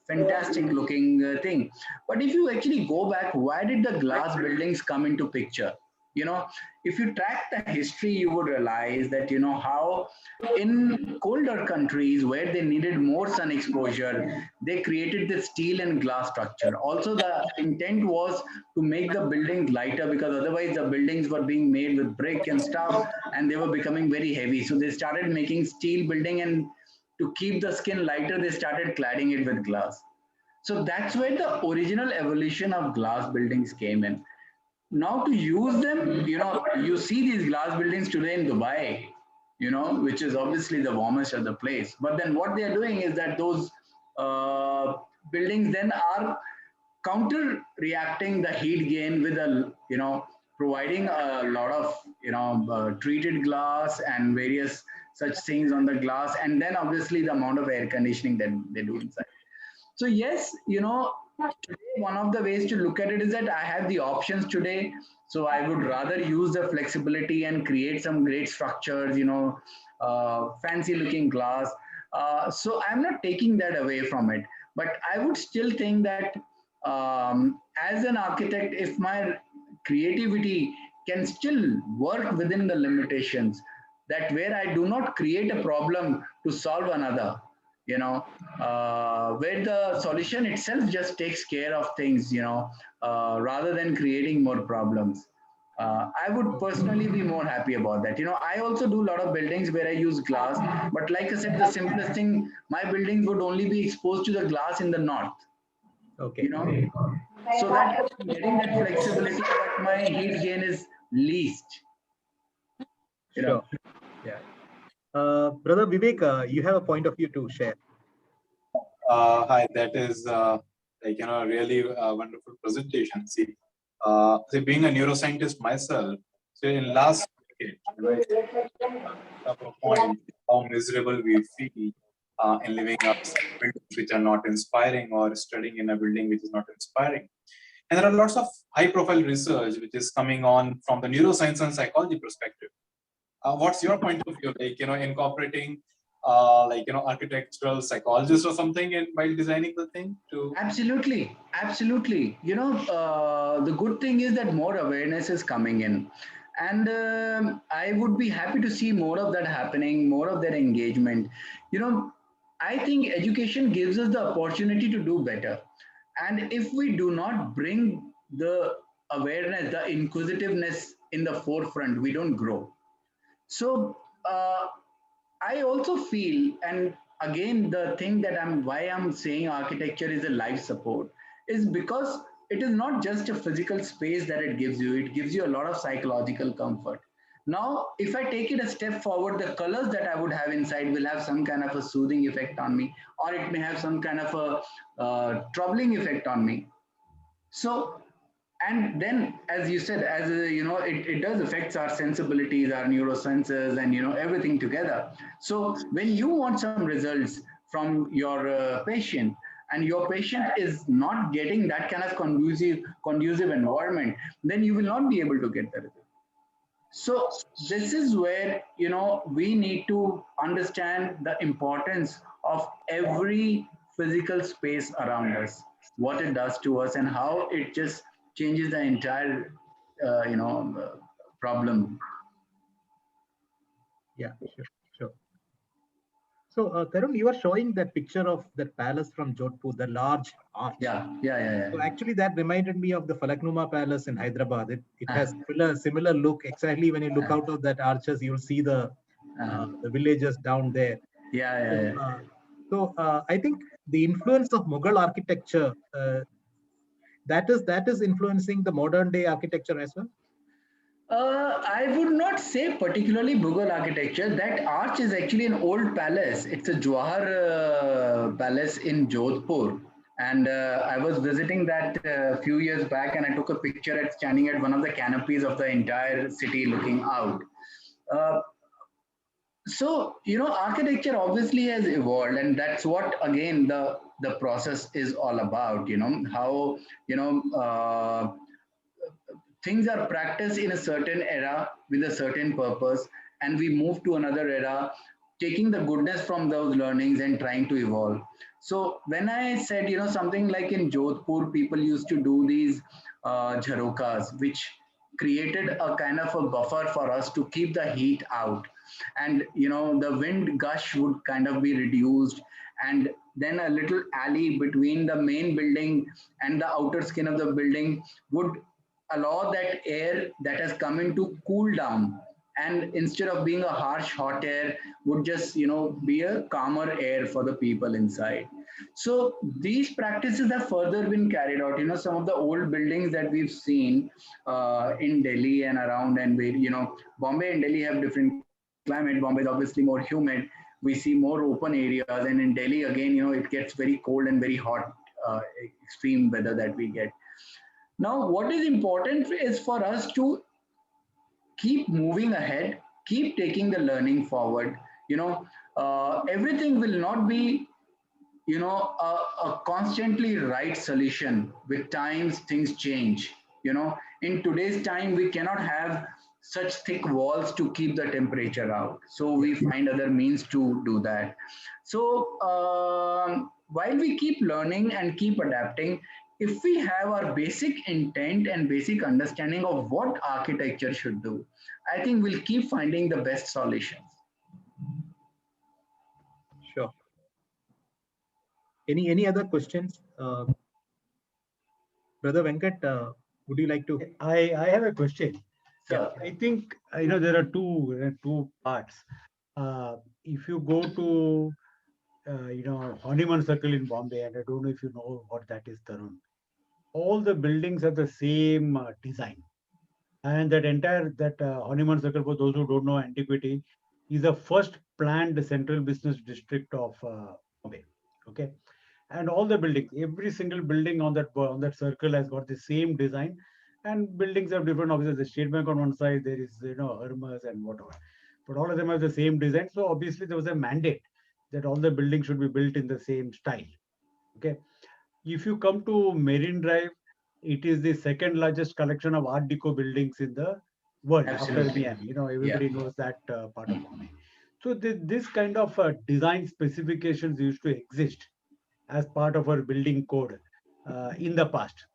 fantastic looking thing. But if you actually go back, why did the glass buildings come into picture? You know, if you track the history, you would realize that, how in colder countries where they needed more sun exposure, they created the steel and glass structure. Also, the intent was to make the buildings lighter, because otherwise the buildings were being made with brick and stuff and they were becoming very heavy. So they started making steel building, and to keep the skin lighter, they started cladding it with glass. So that's where the original evolution of glass buildings came in. Now to use them, you see these glass buildings today in Dubai, which is obviously the warmest of the place. But then what they are doing is that those buildings then are counter reacting the heat gain with providing a lot of, treated glass and various such things on the glass. And then obviously the amount of air conditioning that they do inside. So yes, today one of the ways to look at it is that I have the options today. So I would rather use the flexibility and create some great structures, fancy looking glass. So I'm not taking that away from it, but I would still think that as an architect, if my creativity can still work within the limitations, that where I do not create a problem to solve another, where the solution itself just takes care of things, rather than creating more problems. I would personally be more happy about that. I also do a lot of buildings where I use glass, but like I said, the simplest thing, my buildings would only be exposed to the glass in the north, Okay. so that I'm getting that flexibility, but my heat gain is least. Sure. Yeah. Brother Vivek, you have a point of view to share. Hi, that is really wonderful presentation. See, being a neuroscientist myself, so in last decade, up a point how miserable we feel in living up buildings which are not inspiring, or studying in a building which is not inspiring. And there are lots of high-profile research which is coming on from the neuroscience and psychology perspective. What's your point of view, incorporating architectural psychologists or something while designing the thing to? Absolutely. The good thing is that more awareness is coming in, and I would be happy to see more of that happening, more of that engagement. I think education gives us the opportunity to do better, and if we do not bring the awareness, the inquisitiveness in the forefront, we don't grow. So I also feel, and again, the thing that why I'm saying architecture is a life support is because it is not just a physical space that it gives you a lot of psychological comfort. Now, if I take it a step forward, the colors that I would have inside will have some kind of a soothing effect on me, or it may have some kind of a troubling effect on me. So, and then, as you said, it does affect our sensibilities, our neurosensors, and everything together. So when you want some results from your patient, and your patient is not getting that kind of conducive environment, then you will not be able to get the result. So this is where we need to understand the importance of every physical space around us, what it does to us, and how it just changes the entire problem. Yeah, sure. So, Tarun, you are showing that picture of that palace from Jodhpur, the large arch. Yeah. So actually, that reminded me of the Falaknuma Palace in Hyderabad. It has similar look. Exactly, when you look out of that arches, you'll see the villages down there. Yeah. So I think the influence of Mughal architecture that is influencing the modern day architecture as well. I would not say particularly Mughal architecture. That arch is actually an old palace. It's a Jawahar palace in Jodhpur. And I was visiting that a few years back, and I took a picture standing at one of the canopies of the entire city looking out. So, architecture obviously has evolved, and that's what, again, the process is all about, how, things are practiced in a certain era with a certain purpose, and we move to another era taking the goodness from those learnings and trying to evolve. So when I said, something like in Jodhpur, people used to do these jharokas, which created a kind of a buffer for us to keep the heat out. And, the wind gush would kind of be reduced. And then a little alley between the main building and the outer skin of the building would allow that air that has come in to cool down, and instead of being a harsh hot air would just be a calmer air for the people inside. So these practices have further been carried out. Some of the old buildings that we've seen in Delhi and around, and where Bombay and Delhi have different climate. Bombay is obviously more humid, we see more open areas, and in Delhi again it gets very cold and very hot, extreme weather that we get. Now what is important is for us to keep moving ahead, keep taking the learning forward. Everything will not be, a constantly right solution. With times, things change. In today's time, we cannot have such thick walls to keep the temperature out. So we find other means to do that. So while we keep learning and keep adapting, if we have our basic intent and basic understanding of what architecture should do, I think we'll keep finding the best solutions. Sure. Any other questions? Brother Venkat, would you like to? I have a question. Sure. I think there are two parts. If you go to Honeyman Circle in Bombay, and I don't know if you know what that is, Tarun. All the buildings have the same design, and that entire Honeyman Circle, for those who don't know antiquity, is the first planned central business district of Bombay. Okay, and all the buildings, every single building on that circle has got the same design, and buildings have different offices. The State Bank on one side, there is Hermes and whatever, but all of them have the same design. So obviously there was a mandate that all the buildings should be built in the same style. Okay, if you come to Marine Drive, it is the second largest collection of Art Deco buildings in the world. Absolutely. After Miami. Everybody knows that part of Bombay. So this kind of design specifications used to exist as part of our building code in the past.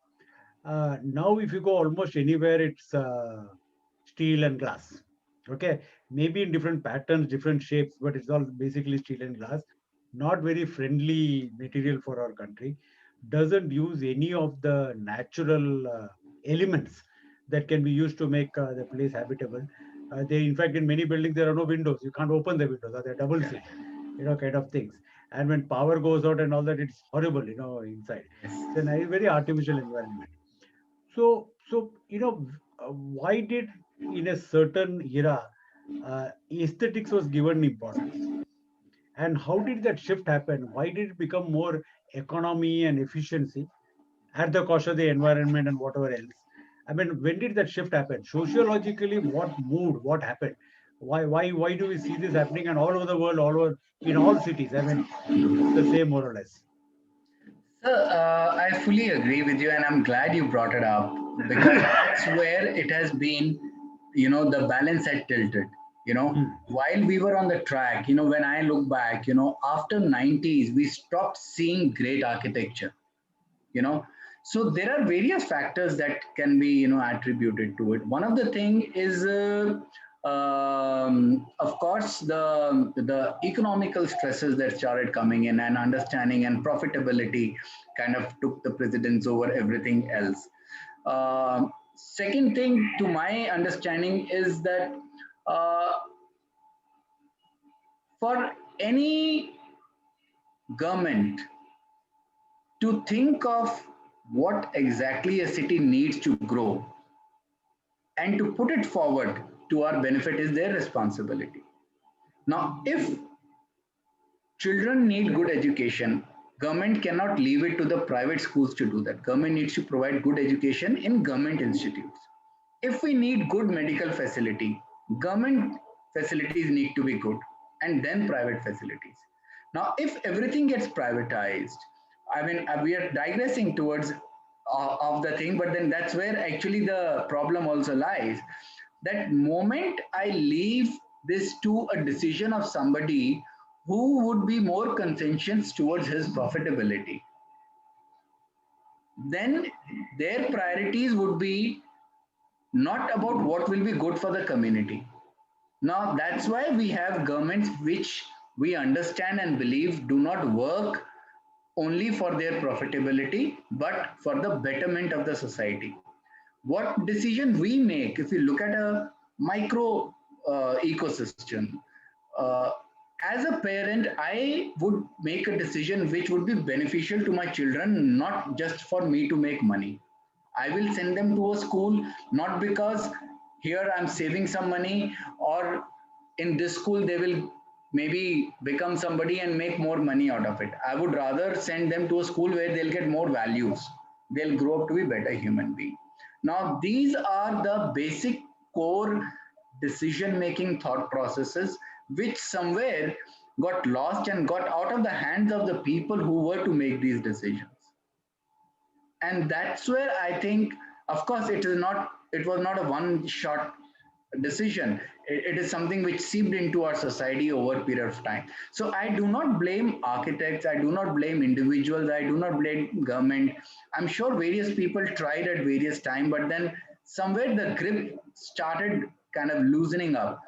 Now, if you go almost anywhere, it's steel and glass. Okay, maybe in different patterns, different shapes, but it's all basically steel and glass. Not very friendly material for our country. Doesn't use any of the natural elements that can be used to make the place habitable. In fact, in many buildings there are no windows. You can't open the windows. They're double sealed, kind of things. And when power goes out and all that, it's horrible, inside. It's a very artificial environment. So why did in a certain era aesthetics was given importance, and how did that shift happen? Why did it become more economy and efficiency at the cost of the environment and whatever else? I mean, when did that shift happen? Sociologically, what moved? What happened? Why do we see this happening? And all over the world, all over in all cities. I mean, it's the same more or less. I fully agree with you, and I'm glad you brought it up, because that's where it has been, the balance had tilted. While we were on the track, when I look back, after 90s, we stopped seeing great architecture, So there are various factors that can be, attributed to it. One of the thing is, of course, the economical stresses that started coming in, and understanding and profitability kind of took the precedence over everything else. Second thing, to my understanding, is that for any government to think of what exactly a city needs to grow and to put it forward to our benefit is their responsibility. Now, if children need good education, government cannot leave it to the private schools to do that. Government needs to provide good education in government institutes. If we need good medical facility, government facilities need to be good, and then private facilities. Now, if everything gets privatized, I mean, we are digressing towards of the thing, but then that's where actually the problem also lies. That moment I leave this to a decision of somebody who would be more conscientious towards his profitability. Then their priorities would be not about what will be good for the community. Now, that's why we have governments which we understand and believe do not work only for their profitability, but for the betterment of the society. What decision we make, if you look at a micro ecosystem, uh, as a parent, I would make a decision which would be beneficial to my children, not just for me to make money. I will send them to a school not because here I'm saving some money or in this school they will maybe become somebody and make more money out of it. I would rather send them to a school where they'll get more values. They'll grow up to be better human being. Now, these are the basic core decision making thought processes which somewhere got lost and got out of the hands of the people who were to make these decisions. And that's where I think, of course, it was not a one shot decision. It is something which seeped into our society over a period of time. So I do not blame architects, I do not blame individuals, I do not blame government. I'm sure various people tried at various time, but then somewhere the grip started kind of loosening up.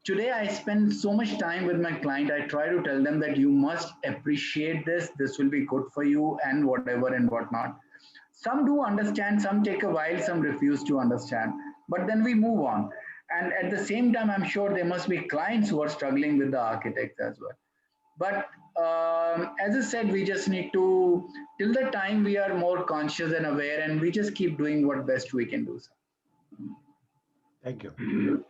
Today I spend so much time with my client. I try to tell them that you must appreciate this will be good for you and whatever and whatnot. Some do understand, some take a while, some refuse to understand, but then we move on. And at the same time, I'm sure there must be clients who are struggling with the architects as well. But as I said, we just need to, till the time we are more conscious and aware, and we just keep doing what best we can do. Thank you.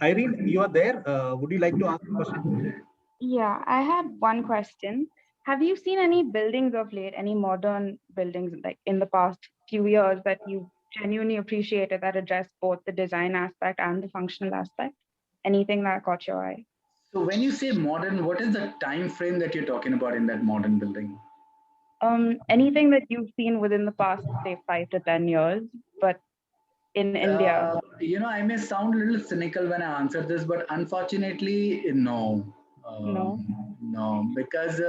Irene, you are there. Would you like to ask a question? Yeah, I had one question. Have you seen any buildings of late, any modern buildings like in the past few years that you genuinely appreciated that address both the design aspect and the functional aspect? Anything that caught your eye? So when you say modern, what is the time frame that you're talking about in that modern building? Anything that you've seen within the past, say, 5 to 10 years, but in India? I may sound a little cynical when I answer this, but unfortunately, no. No. No, because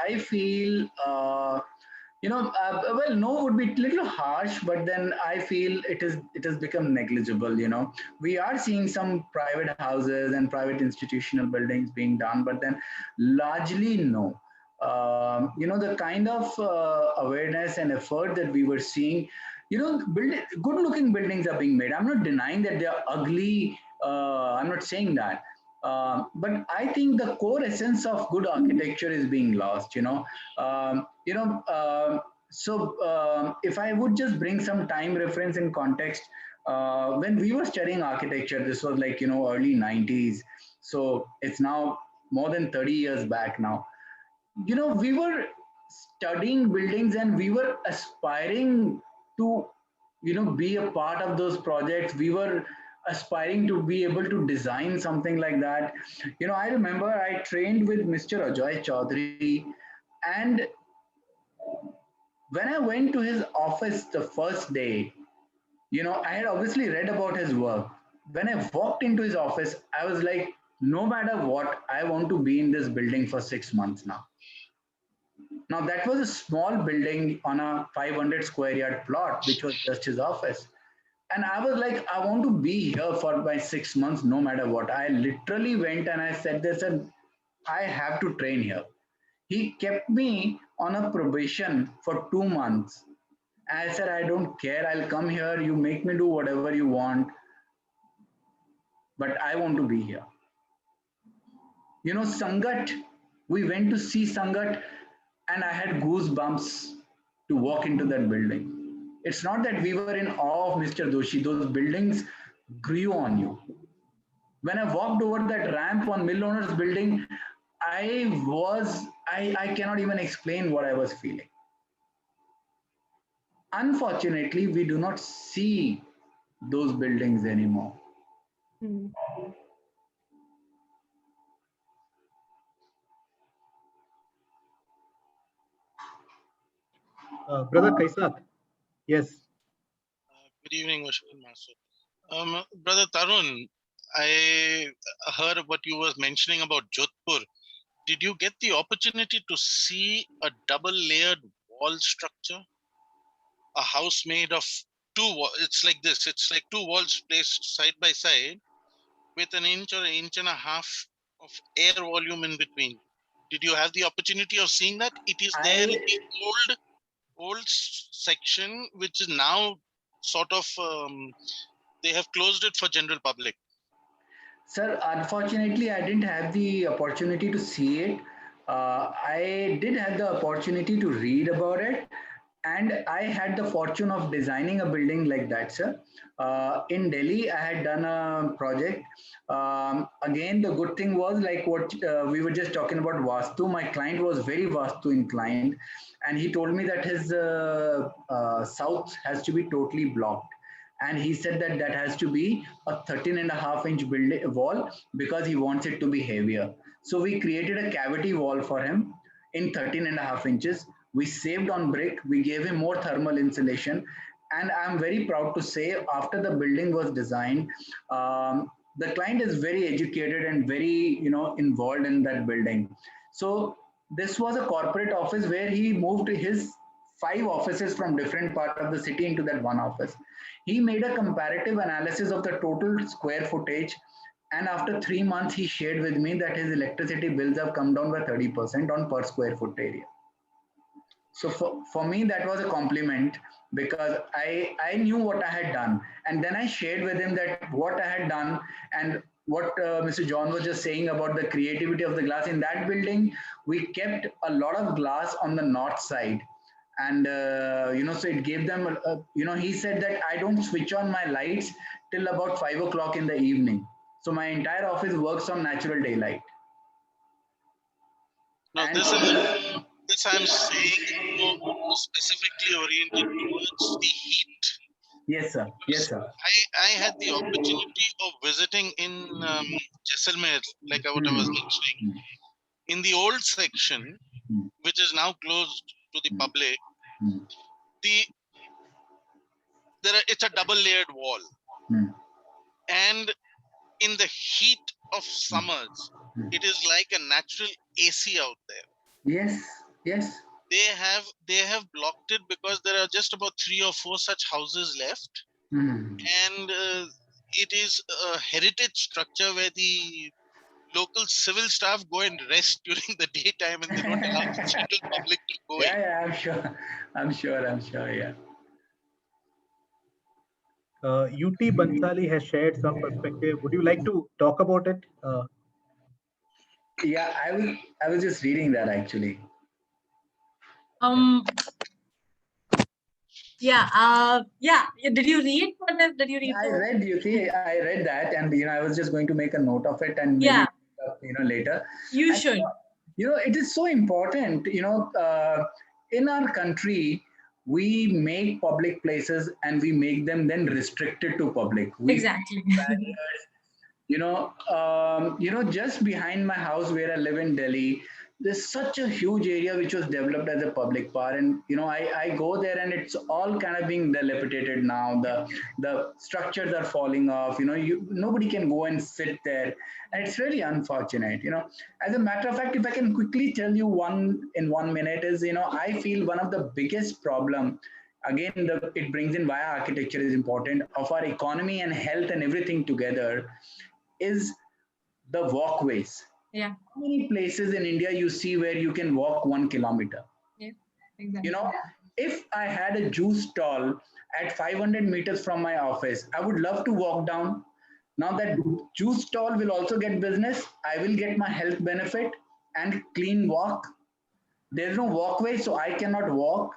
I feel, well, no would be a little harsh, but then I feel it has become negligible. We are seeing some private houses and private institutional buildings being done, but then largely no. The kind of awareness and effort that we were seeing, good looking buildings are being made. I'm not denying that they are ugly. I'm not saying that. But I think the core essence of good architecture is being lost. If I would just bring some time reference in context, when we were studying architecture, this was like early 90s. So it's now more than 30 years back now. We were studying buildings and we were aspiring to be a part of those projects. We were aspiring to be able to design something like that. I remember I trained with Mr. Ajoy Chaudhary, and when I went to his office the first day, I had obviously read about his work. When I walked into his office, I was like, no matter what, I want to be in this building for 6 months now. Now, that was a small building on a 500 square yard plot, which was just his office. And I was like, I want to be here for my 6 months, no matter what. I literally went and I said this, and I have to train here. He kept me on a probation for 2 months. I said, I don't care. I'll come here. You make me do whatever you want. But I want to be here. Sangat, we went to see Sangat, and I had goosebumps to walk into that building. It's not that we were in awe of Mr. Doshi. Those buildings grew on you. When I walked over that ramp on Mill Owners building, I cannot even explain what I was feeling. Unfortunately, we do not see those buildings anymore. Brother Kaisat, yes. Good evening, Worshipful Master. Brother Tarun, I heard what you were mentioning about Jodhpur. Did you get the opportunity to see a double-layered wall structure? A house made of it's like this. It's like two walls placed side by side with an inch or an inch and a half of air volume in between. Did you have the opportunity of seeing that? It is there in the old section, which is now sort of, they have closed it for general public. Sir, unfortunately, I didn't have the opportunity to see it. I did have the opportunity to read about it, and I had the fortune of designing a building like that, sir. In Delhi, I had done a project. Again, the good thing was like what we were just talking about Vastu. My client was very Vastu inclined, and he told me that his south has to be totally blocked. And he said that that has to be a 13.5-inch building wall because he wants it to be heavier. So we created a cavity wall for him in 13.5 inches. We saved on brick. We gave him more thermal insulation. And I'm very proud to say after the building was designed, the client is very educated and very, involved in that building. So this was a corporate office where he moved his 5 offices from different part of the city into that one office. He made a comparative analysis of the total square footage. And after 3 months, he shared with me that his electricity bills have come down by 30% on per square foot area. So for me, that was a compliment because I knew what I had done. And then I shared with him that what I had done and what Mr. John was just saying about the creativity of the glass. In that building, we kept a lot of glass on the north side. And, so it gave them, he said that I don't switch on my lights till about 5 o'clock in the evening. So my entire office works on natural daylight. Now, this I'm saying specifically oriented towards the heat. Yes, sir. Yes, sir. I had the opportunity of visiting in Jaisalmer, like what I was mentioning, in the old section, which is now closed to the public. It's a double-layered wall, and in the heat of summers, it is like a natural AC out there. Yes, yes. They have blocked it because there are just about 3 or 4 such houses left, and it is a heritage structure where the local civil staff go and rest during the daytime, and they don't allow the general public to go in. Yeah, I'm sure. Yeah. UT Bansali has shared some perspective. Would you like to talk about it? Yeah, I was just reading that actually. Yeah. Did you read? Did you read? I read that, and I was just going to make a note of it, and maybe, later. You should. It is so important. In our country, we make public places and we make them then restricted to public. Exactly. Just behind my house where I live in Delhi, there's such a huge area which was developed as a public park, and I go there and it's all kind of being dilapidated now. The structures are falling off. Nobody can go and sit there, and it's really unfortunate. As a matter of fact, if I can quickly tell you in 1 minute is I feel one of the biggest problem. Again, it brings in why architecture is important of our economy and health and everything together is the walkways. Yeah. How many places in India you see where you can walk 1 kilometer? Yeah, exactly. If I had a juice stall at 500 meters from my office, I would love to walk down. Now that juice stall will also get business. I will get my health benefit and clean walk. There's no walkway, so I cannot walk.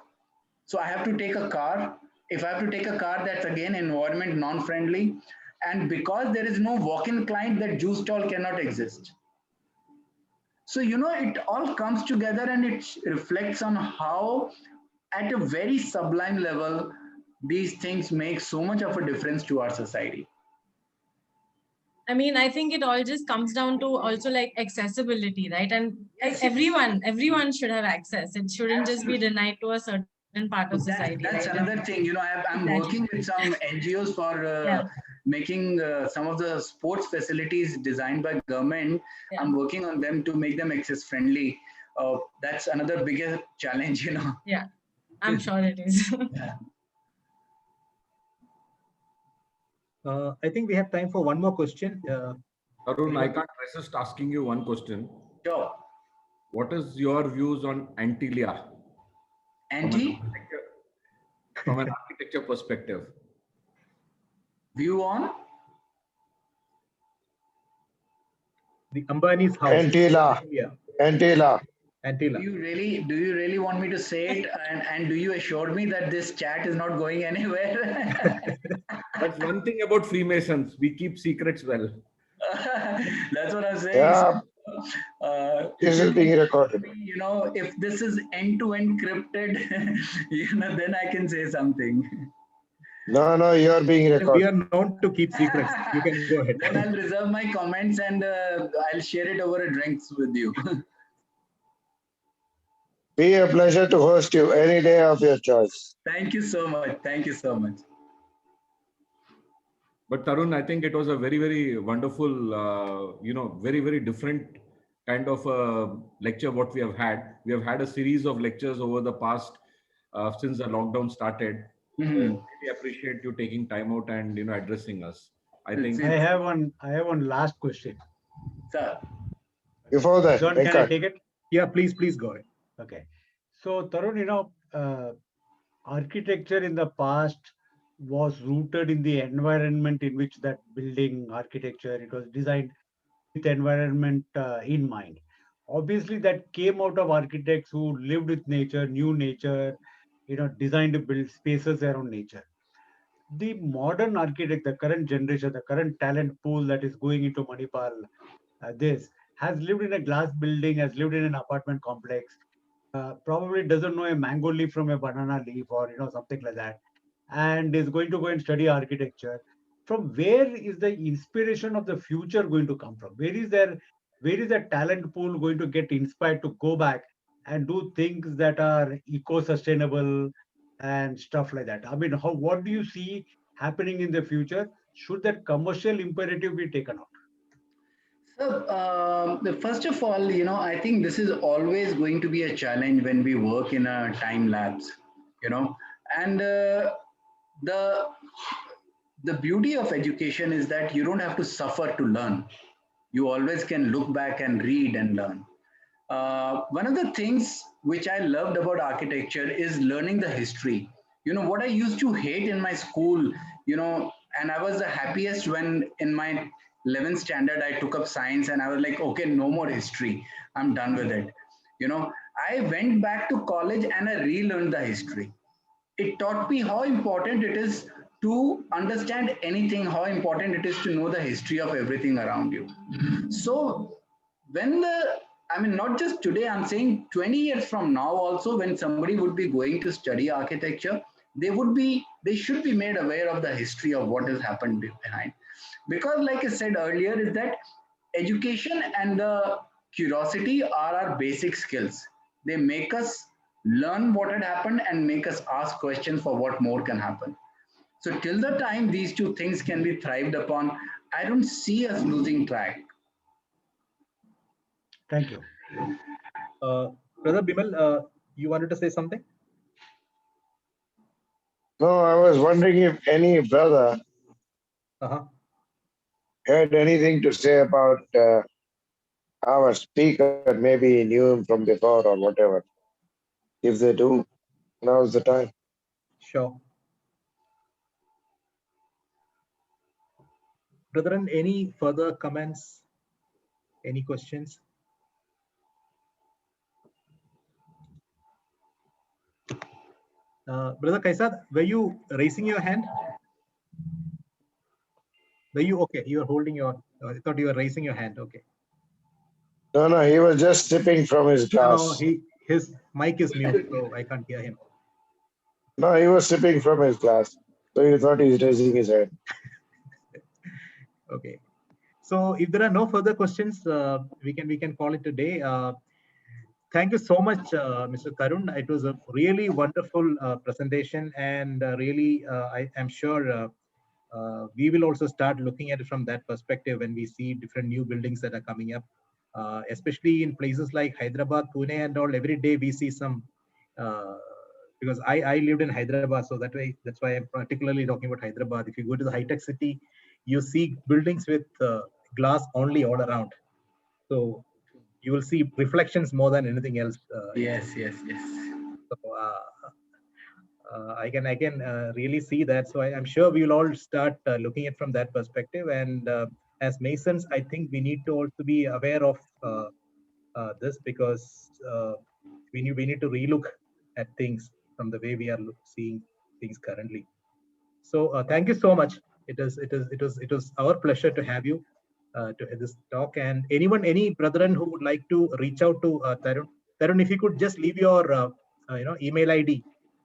So I have to take a car. If I have to take a car, that's again environment non-friendly. And because there is no walk-in client, that juice stall cannot exist. So, it all comes together and it reflects on how at a very sublime level, these things make so much of a difference to our society. I mean, I think it all just comes down to also like accessibility, right? And everyone should have access. It shouldn't just be denied to a certain part of society. That's another thing. I'm working with some NGOs for making some of the sports facilities designed by government. Yeah. I'm working on them to make them access friendly. That's another bigger challenge, you know. Yeah, I'm sure it is. Yeah. I think we have time for one more question. Arun, I can't resist asking you one question. Sure. What is your views on Antilia? From an architecture perspective. View on? The Ambani's house. Antilla. Yeah. Antilla. Antilla. Do you really want me to say it? And do you assure me that this chat is not going anywhere? That's one thing about Freemasons. We keep secrets well. That's what I'm saying. Yeah. This is If being recorded. you know, if this is end-to-end encrypted, you know, then I can say something. No, you are being We recorded. are known to keep secrets. You can go ahead. Then I'll reserve my comments and I'll share it over a drinks with you. Be a pleasure to host you any day of your choice. Thank you so much. Thank you so much. But Tarun, I think it was a very, very wonderful, very, very different kind of lecture what we have had. We have had a series of lectures over the past, since the lockdown started. Mhm. Really appreciate you taking time out and addressing us. I think I have one last question. Sir, Before that, John, can I Venkat, take it? Yeah, please go ahead. Okay. So, Tarun, architecture in the past was rooted in the environment in which that building architecture, it was designed with environment in mind. Obviously, that came out of architects who lived with nature, knew nature, designed to build spaces around nature. The modern architect, the current generation, the current talent pool that is going into Manipal, this has lived in a glass building, has lived in an apartment complex, probably doesn't know a mango leaf from a banana leaf or something like that, and is going to go and study architecture. From where is the inspiration of the future going to come from? Where is the talent pool going to get inspired to go back and do things that are eco-sustainable and stuff like that? I mean, what do you see happening in the future? Should that commercial imperative be taken out? so first of all, I think this is always going to be a challenge when we work in a time lapse, and the beauty of education is that you don't have to suffer to learn. You always can look back and read and learn. One of the things which I loved about architecture is learning the history. What I used to hate in my school, and I was the happiest when in my 11th standard I took up science and I was like, okay, no more history. I'm done with it. I went back to college and I relearned the history. It taught me how important it is to understand anything, how important it is to know the history of everything around you. So not just today, I'm saying 20 years from now also, when somebody would be going to study architecture, they should be made aware of the history of what has happened behind. Because like I said earlier, is that education and the curiosity are our basic skills. They make us learn what had happened and make us ask questions for what more can happen. So till the time these two things can be thrived upon, I don't see us losing track. Thank you. Brother Bimal, you wanted to say something? no, I was wondering if any brother had anything to say about our speaker, maybe knew him from before or whatever. If they do, now's the time. Sure. Brethren, any further comments? Any questions? Brother Kaisad, were you raising your hand? Were you okay? You were holding your, I thought you were raising your hand. Okay. No, he was just sipping from his glass. No, his mic is mute, so I can't hear him. No, he was sipping from his glass. So he thought he's raising his hand. Okay. So if there are no further questions, we can call it a day. Thank you so much, Mr. Tarun. It was a really wonderful presentation, and really, I am sure we will also start looking at it from that perspective when we see different new buildings that are coming up, especially in places like Hyderabad, Pune, and all. Every day we see some. Because I lived in Hyderabad, so that's why I'm particularly talking about Hyderabad. If you go to the high-tech city, you see buildings with glass only all around. So you will see reflections more than anything else. Yes, yes, yes. So, I can really see that. So I'm sure we will all start looking at from that perspective. And as Masons, I think we need to also be aware of this, because we need to relook at things from the way we are seeing things currently. So thank you so much. It was our pleasure to have you to this talk. And any brethren who would like to reach out to Tarun, if you could just leave your email ID.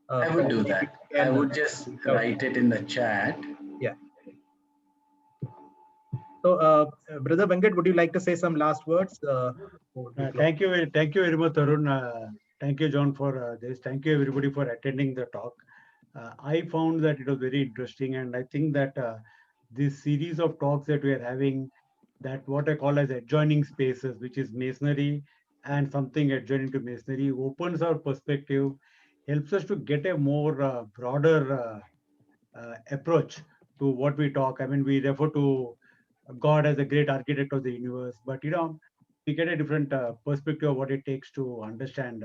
I would do that. I would just write it in the chat. Yeah. So, Brother Venkat, would you like to say some last words? Thank you very much, Tarun. Thank you, John, for this. Thank you, everybody, for attending the talk. I found that it was very interesting, and I think that this series of talks that we are having, that what I call as adjoining spaces, which is masonry and something adjoining to masonry, opens our perspective, helps us to get a more broader approach to what we talk. I mean, we refer to God as the great architect of the universe, but we get a different perspective of what it takes to understand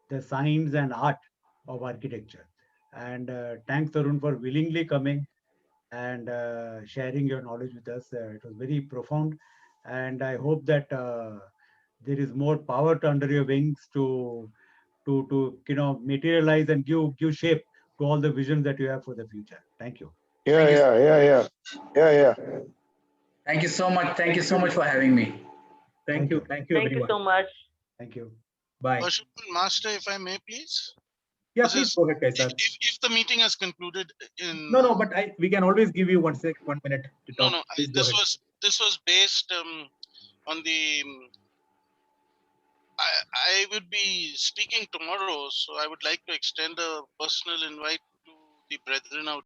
the science and art of architecture. And thanks, Tarun, for willingly coming and sharing your knowledge with us. It was very profound, and I hope that there is more power under your wings to materialize and give shape to all the visions that you have for the future. Thank you. Yeah. Thank you so much. Thank you so much for having me. Thank you, everyone. Thank you so much. Thank you. Bye. Worshipful Master, if I may, please. Yeah, please go ahead, Kaisar. If the meeting has concluded in No, but we can always give you 1 minute to talk. No, Please go ahead. this was based on the I would be speaking tomorrow, so I would like to extend a personal invite to the brethren out